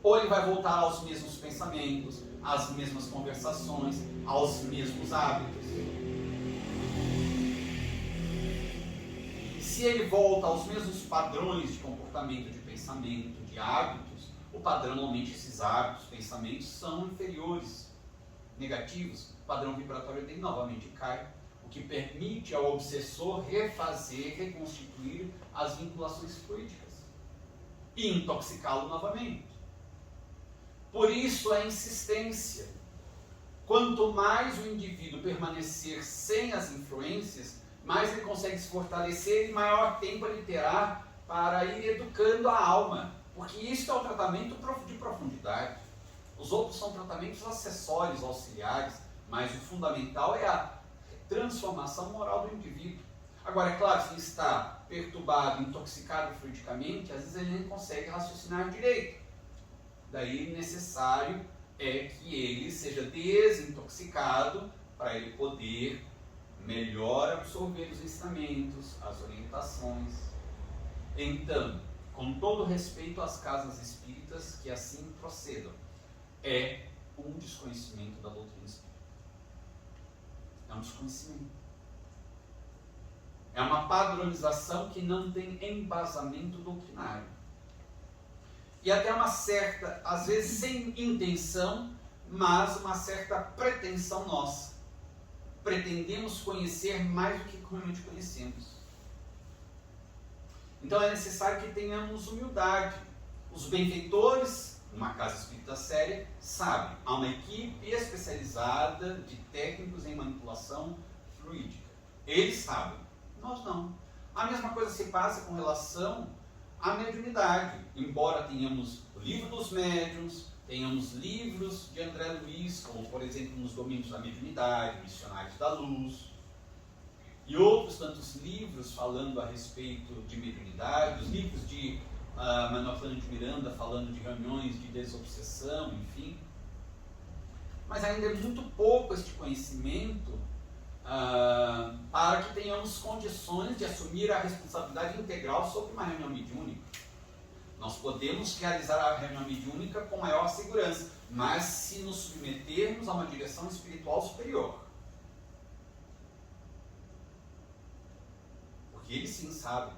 Ou ele vai voltar aos mesmos pensamentos, às mesmas conversações, aos mesmos hábitos? Se ele volta aos mesmos padrões de comportamento, de pensamento, de hábitos, o padrão, normalmente, esses hábitos, pensamentos são inferiores, negativos. O padrão vibratório dele novamente cai, o que permite ao obsessor refazer, reconstituir as vinculações fluídicas e intoxicá-lo novamente. Por isso a insistência. Quanto mais o indivíduo permanecer sem as influências, mais ele consegue se fortalecer e maior tempo ele terá para ir educando a alma. Porque isso é o tratamento de profundidade. Os outros são tratamentos acessórios, auxiliares, mas o fundamental é a transformação moral do indivíduo. Agora, é claro, se ele está perturbado, intoxicado fluidicamente, às vezes ele nem consegue raciocinar direito. Daí necessário é que ele seja desintoxicado para ele poder melhor absorver os ensinamentos, as orientações. Então, com todo respeito às casas espíritas que assim procedam, é um desconhecimento da doutrina espírita. É um desconhecimento. É uma padronização que não tem embasamento doutrinário. E até uma certa, às vezes sem intenção, mas uma certa pretensão nossa. Pretendemos conhecer mais do que realmente conhecemos. Então é necessário que tenhamos humildade. Os benfeitores, numa casa espírita séria, sabem. Há uma equipe especializada de técnicos em manipulação fluídica. Eles sabem. Nós não. A mesma coisa se passa com relação à mediunidade. Embora tenhamos o livro dos médiuns, tenhamos livros de André Luiz, como por exemplo nos domínios da mediunidade, Missionários da Luz, e outros tantos livros falando a respeito de mediunidade, os livros de Manuel Flânio de Miranda falando de reuniões de desobsessão, enfim. Mas ainda é muito pouco este conhecimento para que tenhamos condições de assumir a responsabilidade integral sobre uma reunião mediúnica. Nós podemos realizar a reunião mediúnica com maior segurança, mas se nos submetermos a uma direção espiritual superior. Porque eles sim sabem.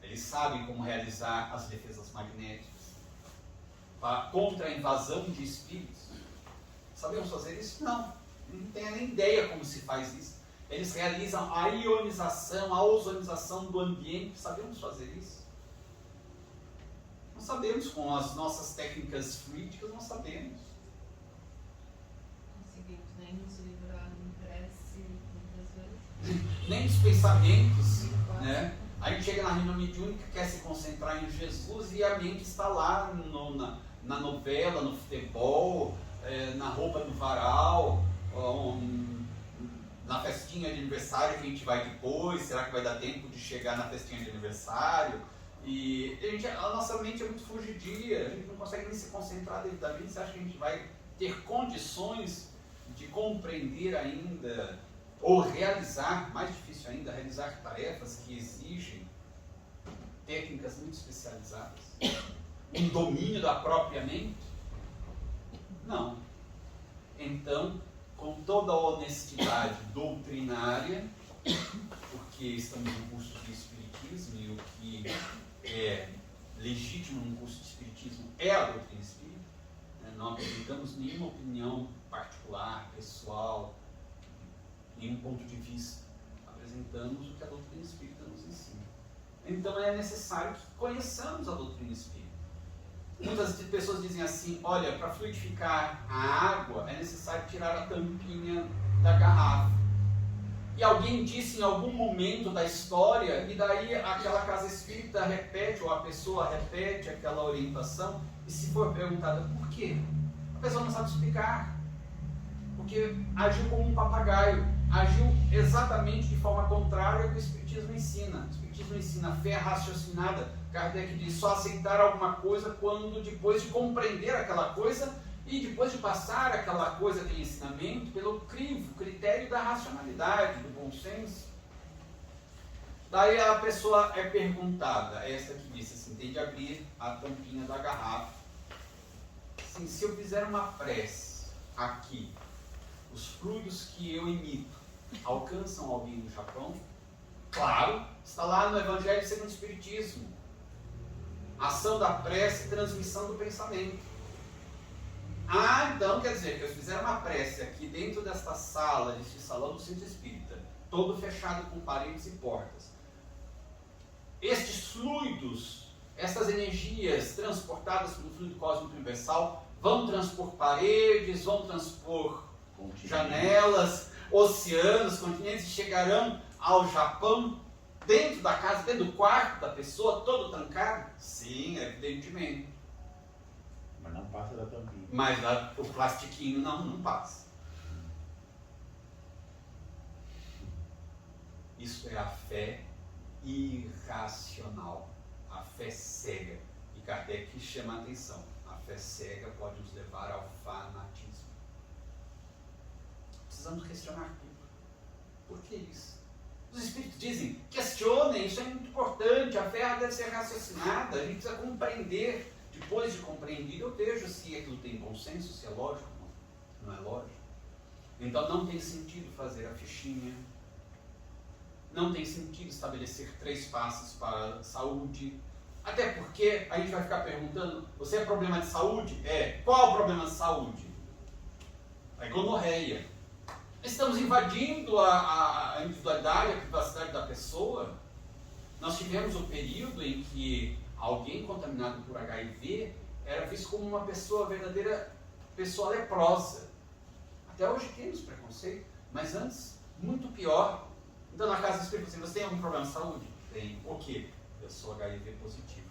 Eles sabem como realizar as defesas magnéticas contra a invasão de espíritos. Sabemos fazer isso? Não. Não tenho nem ideia como se faz isso. Eles realizam a ionização, a ozonização do ambiente. Sabemos fazer isso? Não sabemos. Com as nossas técnicas fluídicas, não sabemos. Conseguimos nem nos livrar em prece, muitas vezes. Nem dos pensamentos, né? A gente chega na reunião mediúnica, quer se concentrar em Jesus e a mente está lá na novela, no futebol, na roupa do varal, na festinha de aniversário que a gente vai depois. Será que vai dar tempo de chegar na festinha de aniversário? E a nossa mente é muito fugidia, a gente não consegue nem se concentrar devidamente. Você acha que a gente vai ter condições de compreender ainda, ou realizar, mais difícil ainda, realizar tarefas que exigem técnicas muito especializadas, um domínio da própria mente? Não. Então, com toda a honestidade doutrinária, porque estamos no curso de Espiritismo e o que é legítimo num curso de Espiritismo é a doutrina espírita, né? Não apresentamos nenhuma opinião particular, pessoal, nenhum ponto de vista. Apresentamos o que a doutrina espírita nos ensina. Então é necessário que conheçamos a doutrina espírita. Muitas pessoas dizem assim: olha, para fluidificar a água é necessário tirar a tampinha da garrafa. E alguém disse em algum momento da história, e daí aquela casa espírita repete, ou a pessoa repete aquela orientação, e se for perguntada por quê, a pessoa não sabe explicar. Porque agiu como um papagaio, agiu exatamente de forma contrária ao que o Espiritismo ensina. O Espiritismo ensina a fé raciocinada. Kardec diz só aceitar alguma coisa quando depois de compreender aquela coisa e depois de passar aquela coisa, aquele ensinamento, pelo critério da racionalidade, do bom senso. Daí a pessoa é perguntada, essa que disse assim, tem de abrir a tampinha da garrafa. Assim, se eu fizer uma prece aqui, os fluidos que eu emito alcançam alguém no Japão? Claro, está lá no Evangelho segundo o Espiritismo. Ação da prece e transmissão do pensamento. Então quer dizer que eu fizer uma prece aqui dentro desta sala, deste salão do centro espírita, todo fechado com paredes e portas. Estes fluidos, estas energias transportadas pelo fluido cósmico universal, vão transpor paredes, vão transpor janelas, oceanos, continentes, e chegarão ao Japão, dentro da casa, dentro do quarto da pessoa, todo trancado? Sim, evidentemente. Mas não passa da tampinha. Mas o plastiquinho não passa. Isso é a fé irracional, a fé cega. E Kardec chama a atenção. A fé cega pode nos levar ao fanatismo. Precisamos questionar tudo. Por que isso? Os espíritos dizem, questionem, isso é muito importante, a fé deve ser raciocinada, a gente precisa compreender. Depois de compreendido, eu vejo se aquilo tem bom senso, se é lógico, não é lógico. Então não tem sentido fazer a fichinha, não tem sentido estabelecer 3 passos para a saúde, até porque a gente vai ficar perguntando, você é problema de saúde? Qual é o problema de saúde? A gonorreia. Estamos invadindo a individualidade, a privacidade da pessoa. Nós tivemos um período em que alguém contaminado por HIV era visto como uma pessoa, verdadeira pessoa leprosa. Até hoje temos preconceito, mas antes, muito pior. Então na casa espírita, você tem algum problema de saúde? Tem. O quê? Eu sou HIV positivo.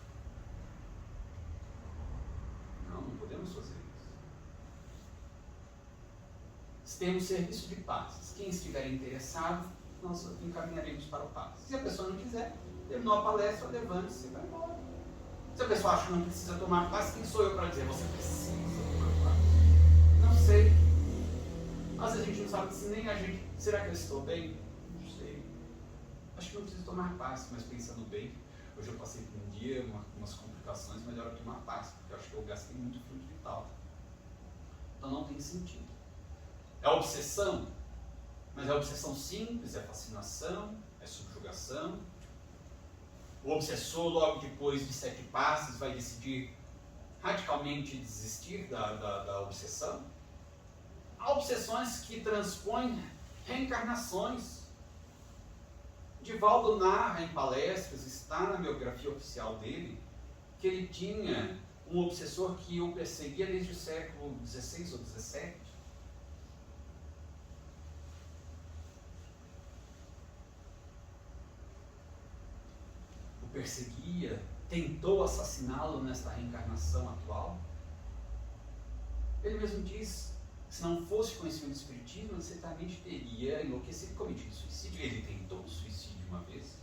Não podemos fazer isso. Temos serviço de passes. Quem estiver interessado, nós encaminharemos para o passe. Se a pessoa não quiser, terminou a palestra, levante-se e vai embora. Se a pessoa acha que não precisa tomar passe, quem sou eu para dizer você precisa tomar passe? Não sei. Às vezes a gente não sabe se nem a gente. Será que eu estou bem? Não sei. Acho que não preciso tomar passe, mas pensando bem, hoje eu passei por um dia umas complicações, melhor eu tomar passe, porque eu acho que eu gastei muito fluido vital. Então não tem sentido. É obsessão, mas é obsessão simples, é fascinação, é subjugação. O obsessor, logo depois de 7 passes, vai decidir radicalmente desistir da obsessão. Há obsessões que transpõem reencarnações. Divaldo narra em palestras, está na biografia oficial dele, que ele tinha um obsessor que o perseguia desde o século XVI ou XVII. Perseguia, tentou assassiná-lo nesta reencarnação atual. Ele mesmo diz, se não fosse conhecimento do espiritismo, ele certamente teria enlouquecido e cometido suicídio. Ele tentou suicídio uma vez,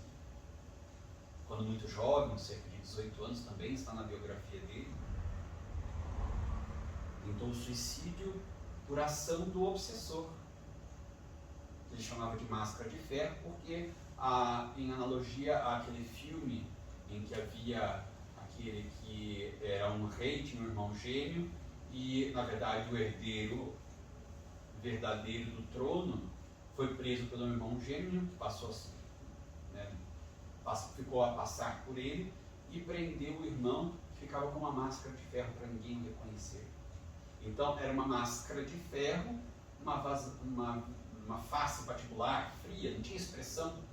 quando muito jovem, cerca de 18 anos também, está na biografia dele. Tentou suicídio por ação do obsessor. Ele chamava de máscara de ferro, porque em analogia àquele filme em que havia aquele que era um rei, tinha um irmão gêmeo, e na verdade o herdeiro verdadeiro do trono foi preso pelo irmão gêmeo, que passou assim, né, ficou a passar por ele, e prendeu o irmão, que ficava com uma máscara de ferro para ninguém o reconhecer. Então era uma máscara de ferro, uma face patibular, fria, não tinha expressão.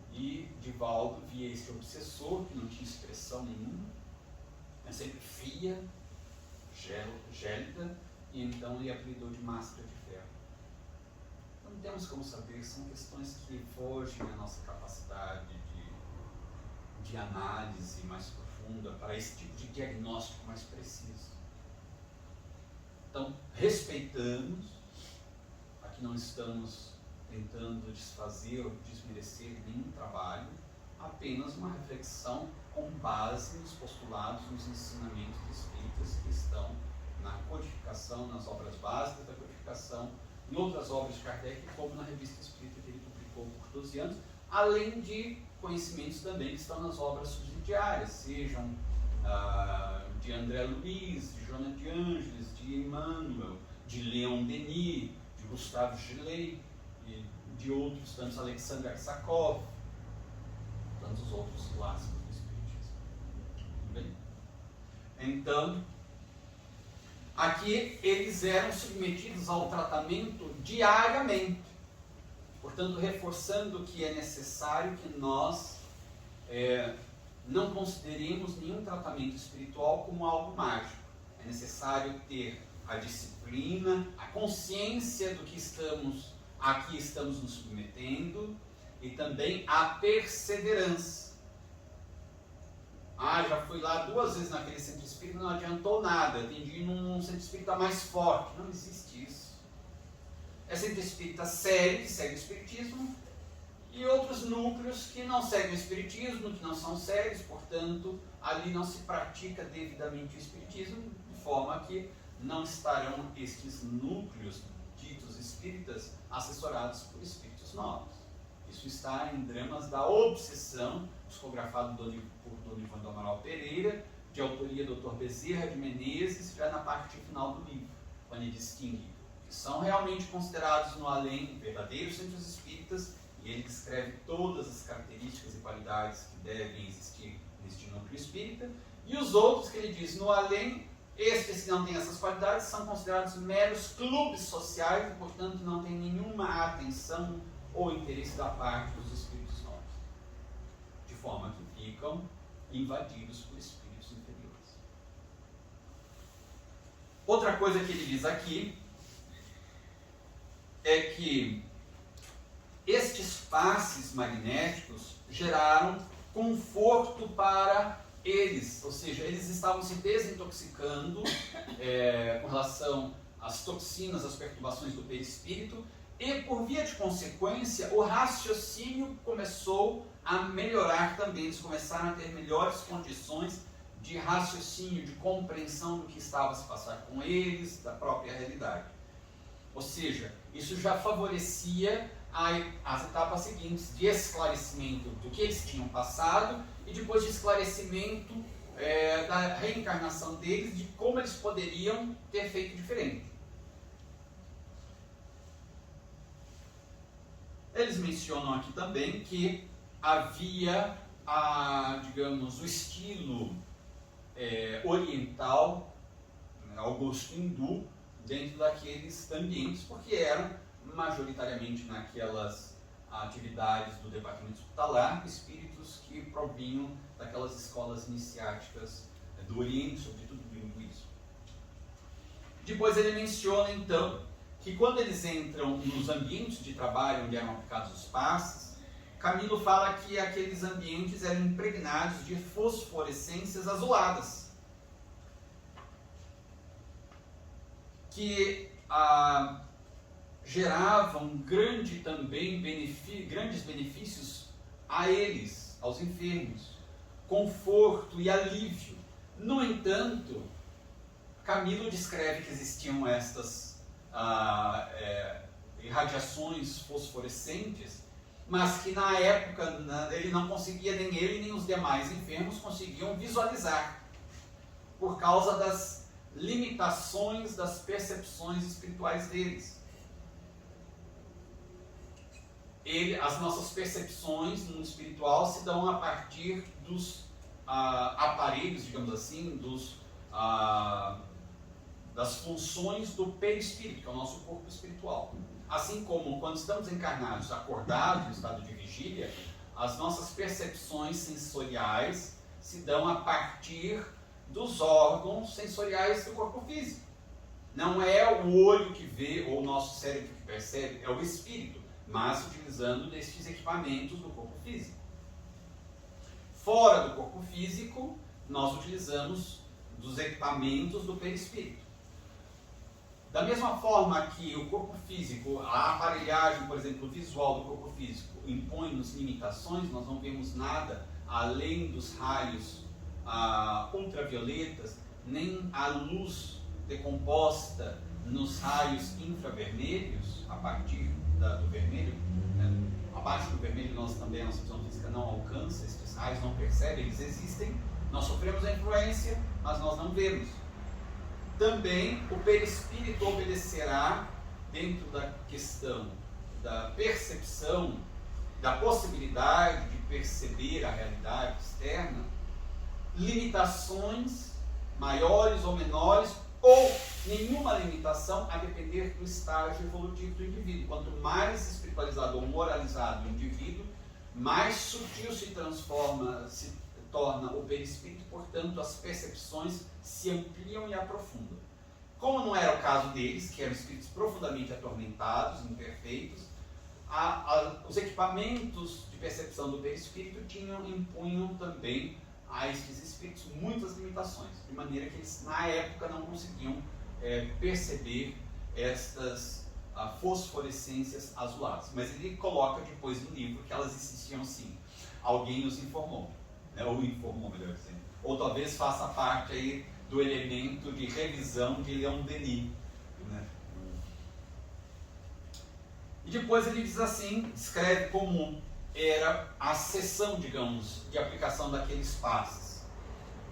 E Divaldo via esse obsessor, que não tinha expressão nenhuma, sempre fria, gélida, e então ele apelidou de máscara de ferro. Então não temos como saber, são questões que fogem à nossa capacidade de análise mais profunda para esse tipo de diagnóstico mais preciso. Então, respeitamos, aqui não estamos tentando desfazer ou desmerecer nenhum trabalho, apenas uma reflexão com base nos postulados, nos ensinamentos espíritas que estão na codificação, nas obras básicas da codificação, em outras obras de Kardec, como na Revista Espírita que ele publicou por 12 anos, além de conhecimentos também que estão nas obras subsidiárias, sejam de André Luiz, de Joana de Ângeles, de Emmanuel, de Leon Denis, de Gustavo Gillet, de outros, tantos Alexander Aksakov, tantos outros clássicos do Espiritismo. Tudo bem? Então, aqui eles eram submetidos ao tratamento diariamente, portanto, reforçando que é necessário que nós não consideremos nenhum tratamento espiritual como algo mágico. É necessário ter a disciplina, a consciência do que estamos nos submetendo e também a perseverança. Já fui lá 2 vezes naquele centro espírita, não adiantou nada, atendi num centro espírita mais forte. Não existe isso. É centro espírita sério, que segue o espiritismo, e outros núcleos que não seguem o espiritismo, que não são sérios, portanto, ali não se pratica devidamente o espiritismo, de forma que não estarão estes núcleos ditos espíritas assessorados por espíritos novos. Isso está em Dramas da Obsessão, psicografado por Dom Ivan do Amaral Pereira, de autoria do Dr. Bezerra de Menezes, já na parte final do livro, quando ele distingue que são realmente considerados no além verdadeiros centros espíritas, e ele descreve todas as características e qualidades que devem existir neste núcleo espírita, e os outros que ele diz no além, estes que não têm essas qualidades são considerados meros clubes sociais e, portanto, não têm nenhuma atenção ou interesse da parte dos espíritos novos, de forma que ficam invadidos por espíritos inferiores. Outra coisa que ele diz aqui é que estes passes magnéticos geraram conforto para eles, ou seja, eles estavam se desintoxicando com relação às toxinas, às perturbações do perispírito, e por via de consequência o raciocínio começou a melhorar também. Eles começaram a ter melhores condições de raciocínio, de compreensão do que estava a se passar com eles, da própria realidade. Ou seja, isso já favorecia as etapas seguintes de esclarecimento do que eles tinham passado e depois de esclarecimento da reencarnação deles, de como eles poderiam ter feito diferente. Eles mencionam aqui também que havia, digamos, o estilo oriental, ao gosto hindu, dentro daqueles ambientes, porque eram majoritariamente naquelas atividades do departamento hospitalar, espíritos que provinham daquelas escolas iniciáticas do Oriente, sobretudo do hinduísmo. Depois ele menciona então que quando eles entram nos ambientes de trabalho onde eram aplicados os passes, Camilo fala que aqueles ambientes eram impregnados de fosforescências azuladas, que geravam grandes benefícios a eles, aos enfermos, conforto e alívio. No entanto, Camilo descreve que existiam estas irradiações fosforescentes, mas que na época ele não conseguia, nem ele nem os demais enfermos conseguiam visualizar, por causa das limitações das percepções espirituais deles. As nossas percepções no mundo espiritual se dão a partir dos aparelhos, digamos assim, das funções do perispírito, que é o nosso corpo espiritual. Assim como quando estamos encarnados, acordados, em estado de vigília, as nossas percepções sensoriais se dão a partir dos órgãos sensoriais do corpo físico. Não é o olho que vê ou o nosso cérebro que percebe, é o espírito, mas utilizando destes equipamentos do corpo físico. Fora do corpo físico, nós utilizamos dos equipamentos do perispírito. Da mesma forma que o corpo físico, a aparelhagem, por exemplo, visual do corpo físico, impõe-nos limitações, nós não vemos nada além dos raios ultravioletas, nem a luz decomposta nos raios infravermelhos, a partir do vermelho, abaixo do vermelho a nossa visão física não alcança, estes raios não percebem, eles existem, nós sofremos a influência, mas nós não vemos. Também o perispírito obedecerá, dentro da questão da percepção, da possibilidade de perceber a realidade externa, limitações maiores ou menores, ou nenhuma limitação a depender do estágio evolutivo do indivíduo. Quanto mais espiritualizado ou moralizado o indivíduo, mais sutil se torna o perispírito, portanto as percepções se ampliam e aprofundam. Como não era o caso deles, que eram espíritos profundamente atormentados, imperfeitos, os equipamentos de percepção do perispírito impunham também a estes espíritos muitas limitações, de maneira que eles na época não conseguiam perceber estas fosforescências azuladas. Mas ele coloca depois no livro que elas existiam sim. Alguém os informou, né? Ou informou, melhor dizendo. Ou talvez faça parte aí do elemento de revisão de Leon Denis, né? E depois ele diz assim, descreve como era a seção, digamos, de aplicação daqueles passes.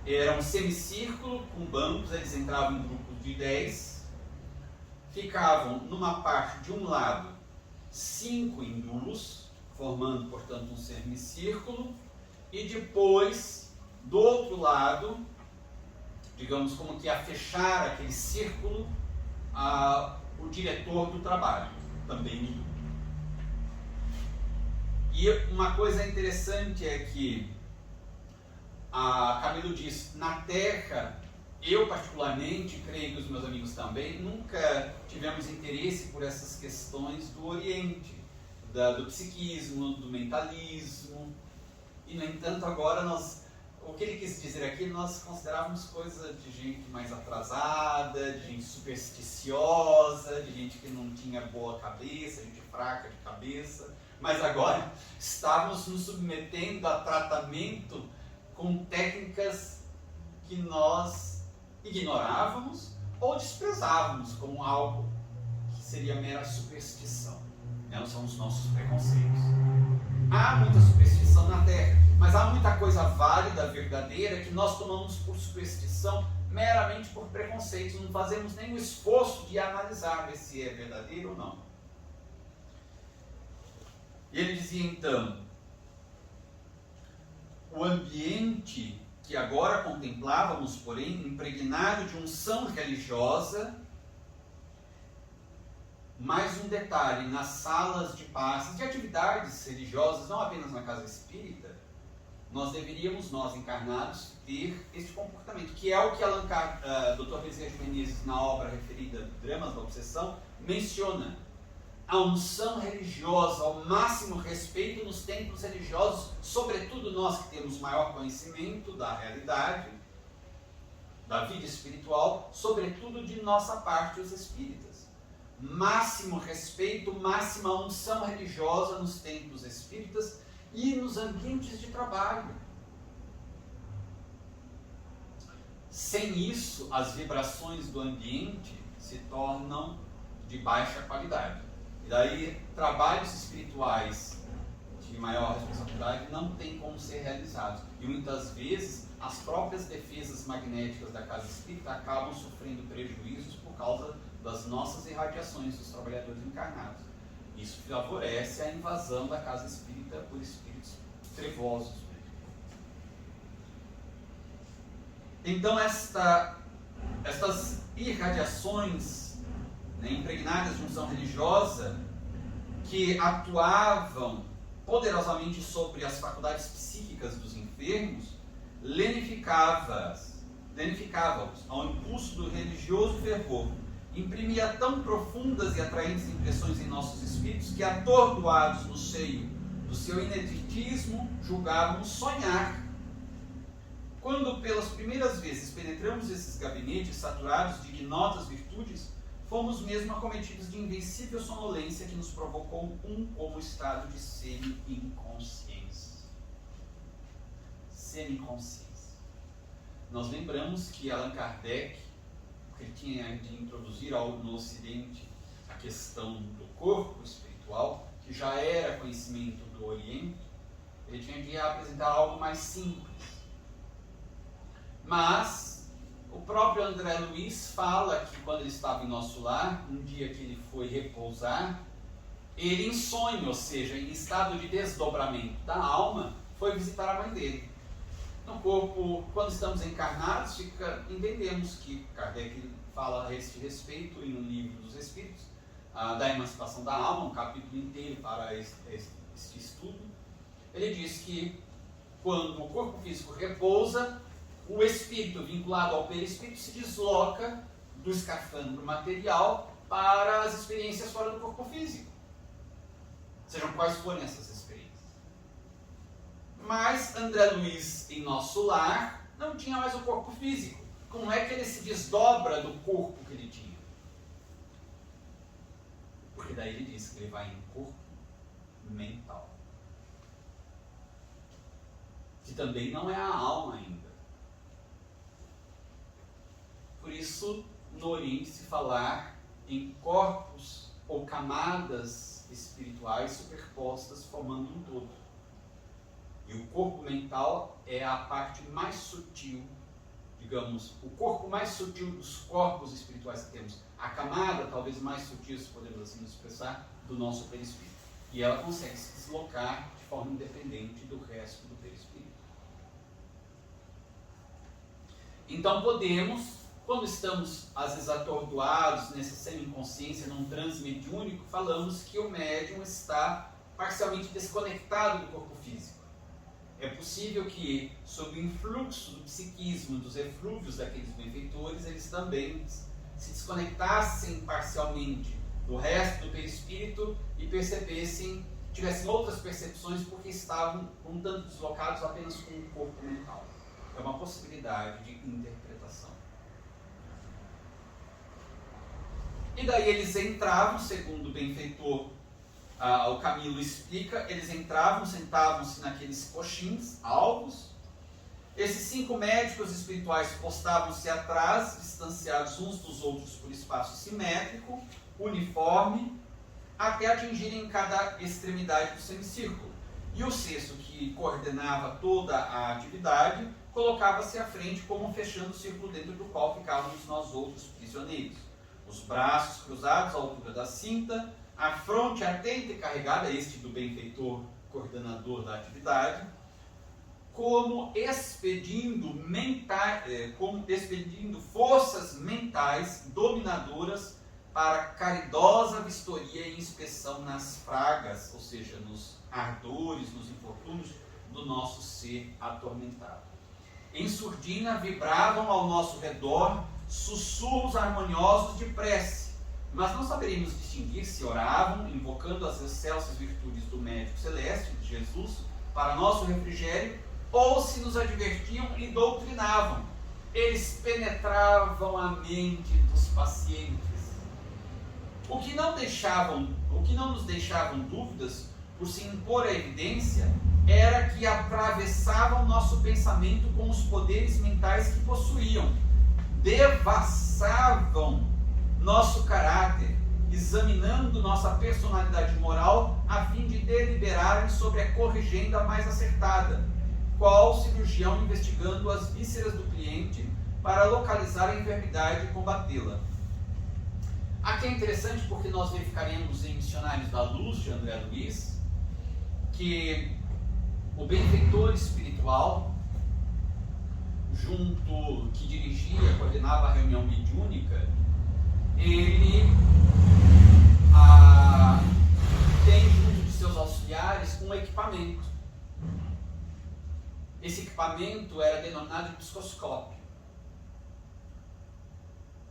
Era um semicírculo com bancos, eles entravam em grupos de 10, ficavam numa parte de um lado 5 indulos, formando, portanto, um semicírculo, e depois, do outro lado, digamos como que a fechar aquele círculo, o diretor do trabalho, também indulo. E uma coisa interessante é que a Camilo diz, na Terra, eu particularmente, creio que os meus amigos também, nunca tivemos interesse por essas questões do Oriente, do psiquismo, do mentalismo, e no entanto agora o que ele quis dizer aqui, nós considerávamos coisa de gente mais atrasada, de gente supersticiosa, de gente que não tinha boa cabeça, gente fraca de cabeça. Mas agora estávamos nos submetendo a tratamento com técnicas que nós ignorávamos ou desprezávamos como algo que seria mera superstição. Não são os nossos preconceitos. Há muita superstição na Terra, mas há muita coisa válida, verdadeira, que nós tomamos por superstição meramente por preconceitos. Não fazemos nem o esforço de analisar ver se é verdadeiro ou não. E ele dizia então, o ambiente que agora contemplávamos, porém, impregnado de unção religiosa, mais um detalhe, nas salas de passes, de atividades religiosas, não apenas na casa espírita, nós encarnados, ter este comportamento, que é o que Dr. Bezerra de Menezes, na obra referida Dramas da Obsessão, menciona. A unção religiosa, ao máximo respeito nos templos religiosos, sobretudo nós que temos maior conhecimento da realidade, da vida espiritual, sobretudo de nossa parte, os espíritas. Máximo respeito, máxima unção religiosa nos templos espíritas e nos ambientes de trabalho. Sem isso, as vibrações do ambiente se tornam de baixa qualidade. E daí, trabalhos espirituais de maior responsabilidade não tem como ser realizados. E muitas vezes, as próprias defesas magnéticas da casa espírita acabam sofrendo prejuízos por causa das nossas irradiações dos trabalhadores encarnados. Isso favorece a invasão da casa espírita por espíritos trevosos. Então, estas irradiações impregnadas de unção religiosa, que atuavam poderosamente sobre as faculdades psíquicas dos enfermos, lenificava-os ao impulso do religioso fervor, imprimia tão profundas e atraentes impressões em nossos espíritos que, atordoados no seio do seu ineditismo, julgávamos sonhar. Quando pelas primeiras vezes penetramos esses gabinetes saturados de ignotas virtudes, fomos mesmo acometidos de invencível sonolência que nos provocou como estado de semi-inconsciência. Semi-consciência. Nós lembramos que Allan Kardec, que ele tinha de introduzir no Ocidente a questão do corpo espiritual, que já era conhecimento do Oriente, ele tinha de apresentar algo mais simples. Mas o próprio André Luiz fala que quando ele estava em nosso lar, um dia que ele foi repousar, ele em sonho, ou seja, em estado de desdobramento da alma, foi visitar a mãe dele. No corpo, quando estamos encarnados, entendemos que Kardec fala a este respeito em um livro dos Espíritos, da emancipação da alma, um capítulo inteiro para este estudo. Ele diz que quando o corpo físico repousa, o espírito vinculado ao perispírito se desloca do escafandro material para as experiências fora do corpo físico. Sejam quais forem essas experiências. Mas André Luiz, em nosso lar, não tinha mais o corpo físico. Como é que ele se desdobra do corpo que ele tinha? Porque daí ele diz que ele vai em corpo mental. Que também não é a alma ainda. Por isso, no Oriente se falar em corpos ou camadas espirituais superpostas formando um todo. E o corpo mental é a parte mais sutil, digamos, o corpo mais sutil dos corpos espirituais que temos. A camada talvez mais sutil, se podemos assim nos expressar, do nosso perispírito. E ela consegue se deslocar de forma independente do resto do perispírito. Então podemos, quando estamos às vezes atordoados nessa semi-inconsciência, num transe mediúnico, falamos que o médium está parcialmente desconectado do corpo físico. É possível que, sob o influxo do psiquismo, dos eflúvios daqueles benfeitores, eles também se desconectassem parcialmente do resto do perispírito e tivessem outras percepções porque estavam um tanto deslocados apenas com o corpo mental. É uma possibilidade de interpretação. E daí eles entravam, segundo o benfeitor, o Camilo explica, eles entravam, sentavam-se naqueles coxins alvos. Esses 5 médicos espirituais postavam-se atrás, distanciados uns dos outros por espaço simétrico, uniforme, até atingirem cada extremidade do semicírculo. E o 6º, que coordenava toda a atividade, colocava-se à frente como fechando o círculo dentro do qual ficávamos nós outros prisioneiros. Os braços cruzados à altura da cinta, a fronte atenta e carregada, este do benfeitor coordenador da atividade, como expedindo forças mentais dominadoras para caridosa vistoria e inspeção nas fragas, ou seja, nos ardores, nos infortúnios do nosso ser atormentado. Em surdina vibravam ao nosso redor sussurros harmoniosos de prece, mas não saberíamos distinguir se oravam, invocando as excelsas virtudes do médico celeste, de Jesus, para nosso refrigério, ou se nos advertiam e doutrinavam. Eles penetravam a mente dos pacientes. O que não nos deixavam dúvidas, por se impor à evidência, era que atravessavam nosso pensamento com os poderes mentais que possuíam, devassavam nosso caráter, examinando nossa personalidade moral a fim de deliberarem sobre a corrigenda mais acertada, qual cirurgião investigando as vísceras do cliente para localizar a enfermidade e combatê-la. Aqui é interessante porque nós verificaremos em Missionários da Luz, de André Luiz, que o benfeitor espiritual, que dirigia, coordenava a reunião mediúnica, ele tem junto de seus auxiliares um equipamento. Esse equipamento era denominado de psicoscópio.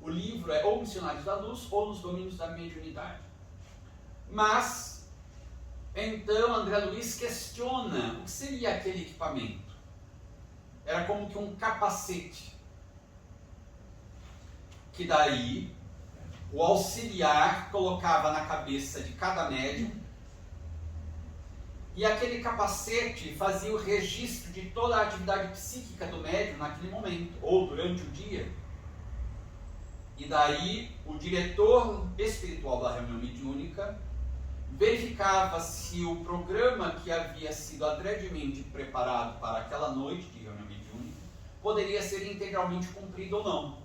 O livro é ou Missionários da Luz ou Nos Domínios da Mediunidade. Mas, então, André Luiz questiona o que seria aquele equipamento. Era como que um capacete. Que daí o auxiliar colocava na cabeça de cada médium, e aquele capacete fazia o registro de toda a atividade psíquica do médium naquele momento, ou durante o dia. E daí o diretor espiritual da reunião mediúnica verificava se o programa que havia sido adredemente preparado para aquela noite de reunião mediúnica poderia ser integralmente cumprido ou não.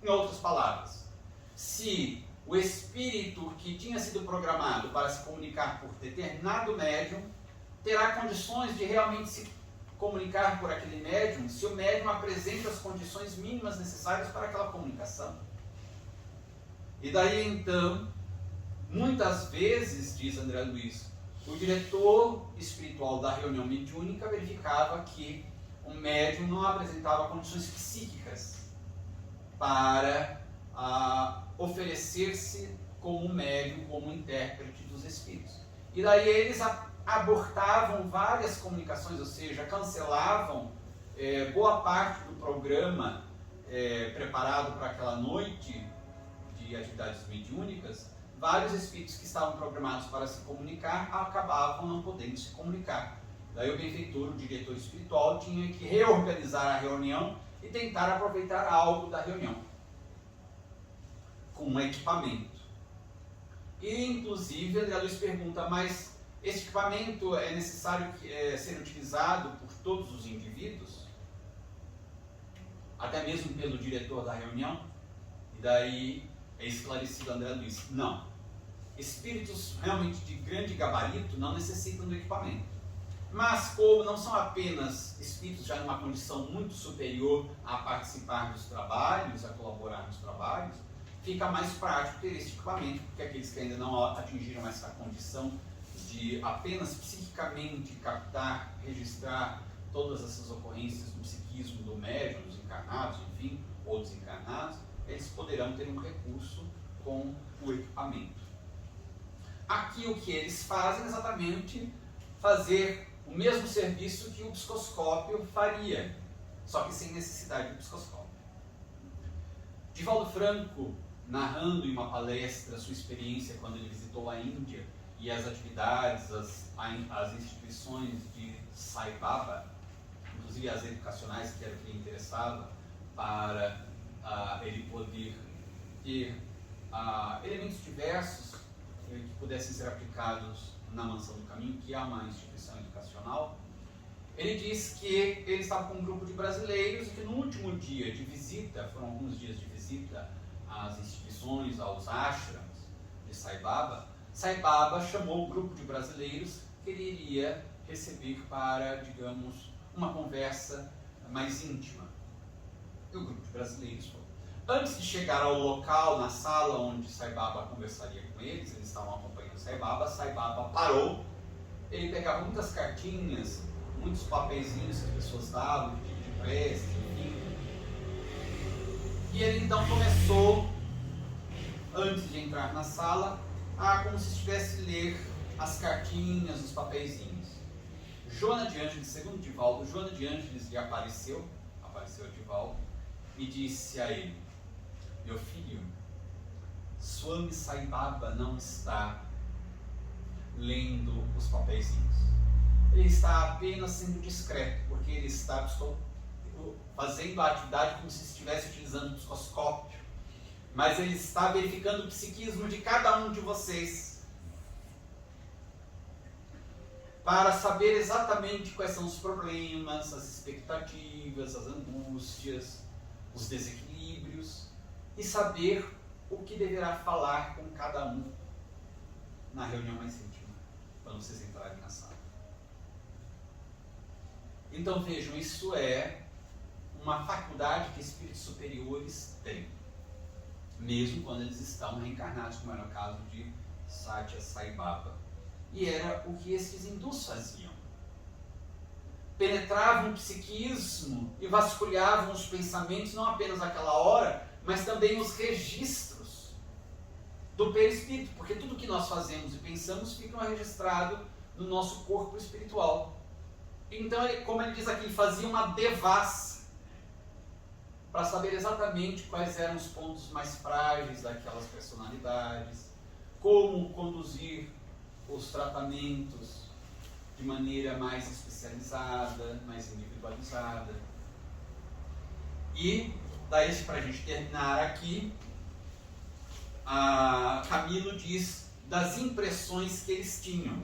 Em outras palavras, se o espírito que tinha sido programado para se comunicar por determinado médium terá condições de realmente se comunicar por aquele médium se o médium apresenta as condições mínimas necessárias para aquela comunicação. E daí então, muitas vezes, diz André Luiz, o diretor espiritual da reunião mediúnica verificava que o médium não apresentava condições psíquicas para oferecer-se como médium, como intérprete dos espíritos. E daí eles abortavam várias comunicações, ou seja, cancelavam boa parte do programa preparado para aquela noite de atividades mediúnicas. Vários espíritos que estavam programados para se comunicar acabavam não podendo se comunicar. Daí o benfeitor, o diretor espiritual, tinha que reorganizar a reunião e tentar aproveitar algo da reunião com um equipamento. E inclusive André Luiz pergunta, mas esse equipamento é necessário ser utilizado por todos os indivíduos? Até mesmo pelo diretor da reunião? E daí é esclarecido André Luiz, não. Espíritos realmente de grande gabarito não necessitam do equipamento. Mas como não são apenas espíritos já numa condição muito superior a participar dos trabalhos, a colaborar nos trabalhos, fica mais prático ter esse equipamento, porque aqueles que ainda não atingiram essa condição de apenas psiquicamente captar, registrar todas essas ocorrências do psiquismo do médium, dos encarnados, enfim, ou desencarnados, eles poderão ter um recurso com o equipamento. Aqui o que eles fazem é exatamente fazer o mesmo serviço que o psicoscópio faria, só que sem necessidade do psicoscópio. Divaldo Franco, narrando em uma palestra sua experiência quando ele visitou a Índia e as atividades, as instituições de Sai Baba, inclusive as educacionais, que era o que lhe interessava, para ele poder ter elementos diversos que pudessem ser aplicados na Mansão do Caminho, que é uma instituição educacional. Ele diz que ele estava com um grupo de brasileiros e que no último dia de visita, foram alguns dias de visita às instituições, aos ashrams de Sai Baba, Sai Baba chamou o grupo de brasileiros que ele iria receber para, digamos, uma conversa mais íntima. E o grupo de brasileiros foi. Antes de chegar ao local, na sala onde Sai Baba conversaria com eles estavam acompanhando Sai Baba parou, ele pegava muitas cartinhas, muitos papeizinhos que as pessoas davam, pedido de prece, enfim. E ele então começou, antes de entrar na sala, como se estivesse a ler as cartinhas, os papeizinhos. Joana de Ângeles, segundo Divaldo, Joana de Ângeles lhe apareceu a Divaldo, e disse a ele: meu filho, Swami Sai Baba não está lendo os papeizinhos. Ele está apenas sendo discreto, porque ele está fazendo a atividade como se estivesse utilizando o psicoscópio. Mas ele está verificando o psiquismo de cada um de vocês, para saber exatamente quais são os problemas, as expectativas, as angústias, os desequilíbrios, e saber o que deverá falar com cada um na reunião mais íntima, quando vocês entrarem na sala. Então vejam, isso é uma faculdade que espíritos superiores têm, mesmo quando eles estão reencarnados, como era o caso de Satya Sai Baba. E era o que esses hindus faziam. Penetravam o psiquismo e vasculhavam os pensamentos, não apenas naquela hora, mas também os registros do perispírito, porque tudo que nós fazemos e pensamos fica registrado no nosso corpo espiritual. Então, como ele diz aqui, ele fazia uma devassa para saber exatamente quais eram os pontos mais frágeis daquelas personalidades, como conduzir os tratamentos de maneira mais especializada, mais individualizada. E daí, para a gente terminar aqui, Camilo diz das impressões que eles tinham,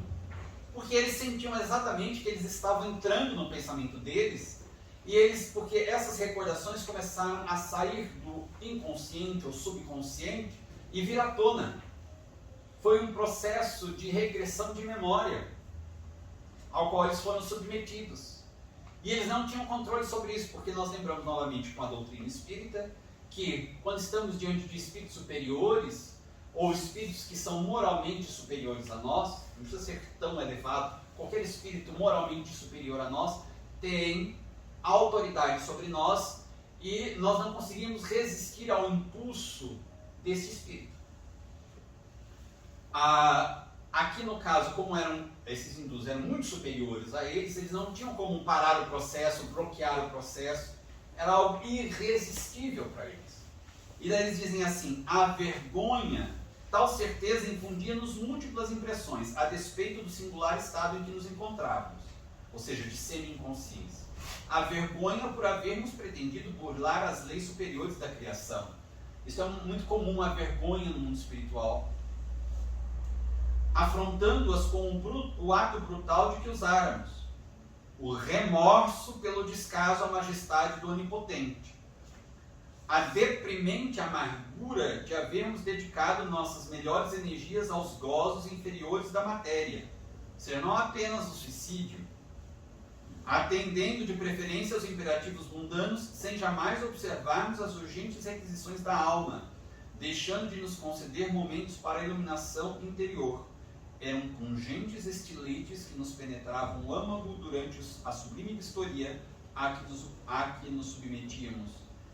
porque eles sentiam exatamente que eles estavam entrando no pensamento deles, porque essas recordações começaram a sair do inconsciente ou subconsciente e vir à tona. Foi um processo de regressão de memória ao qual eles foram submetidos. E eles não tinham controle sobre isso, porque nós lembramos novamente com a doutrina espírita que quando estamos diante de espíritos superiores, ou espíritos que são moralmente superiores a nós, não precisa ser tão elevado, qualquer espírito moralmente superior a nós tem autoridade sobre nós e nós não conseguimos resistir ao impulso desse espírito. Aqui no caso, como esses hindus eram muito superiores a eles não tinham como parar o processo, bloquear o processo, era algo irresistível para eles. E daí eles dizem assim: a vergonha, tal certeza infundia-nos múltiplas impressões, a despeito do singular estado em que nos encontrávamos, ou seja, de semi-inconsciência. A vergonha por havermos pretendido burlar as leis superiores da criação. Isso é muito comum, a vergonha no mundo espiritual, afrontando-as com o ato brutal de que usáramos, o remorso pelo descaso à majestade do Onipotente, a deprimente amargura de havermos dedicado nossas melhores energias aos gozos inferiores da matéria, ou seja, não apenas o suicídio, atendendo de preferência aos imperativos mundanos, sem jamais observarmos as urgentes requisições da alma, deixando de nos conceder momentos para a iluminação interior. Eram pungentes estiletes que nos penetravam o âmago durante a sublime vistoria a que nos submetíamos,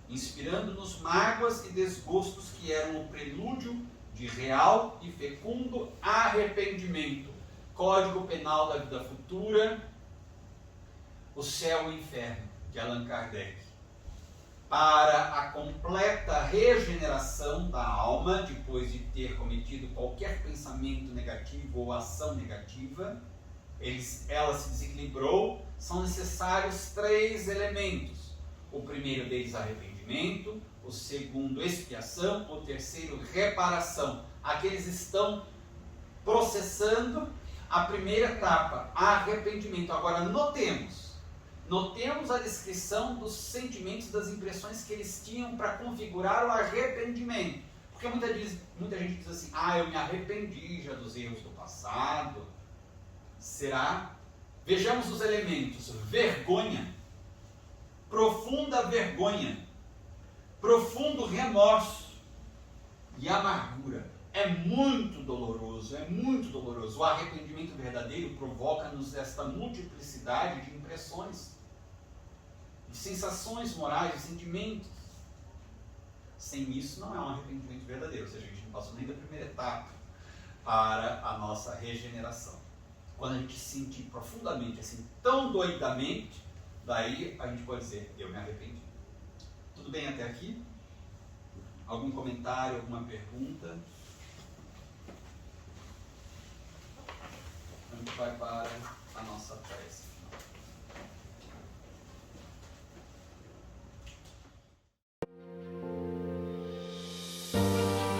inspirando-nos mágoas e desgostos que eram o prelúdio de real e fecundo arrependimento. Código Penal da Vida Futura, O Céu e o Inferno, de Allan Kardec. Para a completa regeneração da alma, depois de ter cometido qualquer pensamento negativo ou ação negativa, ela se desequilibrou, são necessários 3 elementos. O primeiro deles, arrependimento; o segundo, expiação; o terceiro, reparação. Aqui eles estão processando a primeira etapa, arrependimento. Agora, notemos a descrição dos sentimentos, das impressões que eles tinham para configurar o arrependimento. Porque muita gente diz assim: eu me arrependi já dos erros do passado. Será? Vejamos os elementos: vergonha, profunda vergonha, profundo remorso e amargura. É muito doloroso, é muito doloroso. O arrependimento verdadeiro provoca-nos esta multiplicidade de impressões, de sensações morais, de sentimentos. Sem isso não é um arrependimento verdadeiro, ou seja, a gente não passou nem da primeira etapa para a nossa regeneração. Quando a gente sentir profundamente, assim, tão doidamente, daí a gente pode dizer: eu me arrependi. Tudo bem até aqui? Algum comentário, alguma pergunta? A gente vai para a nossa prece. Final.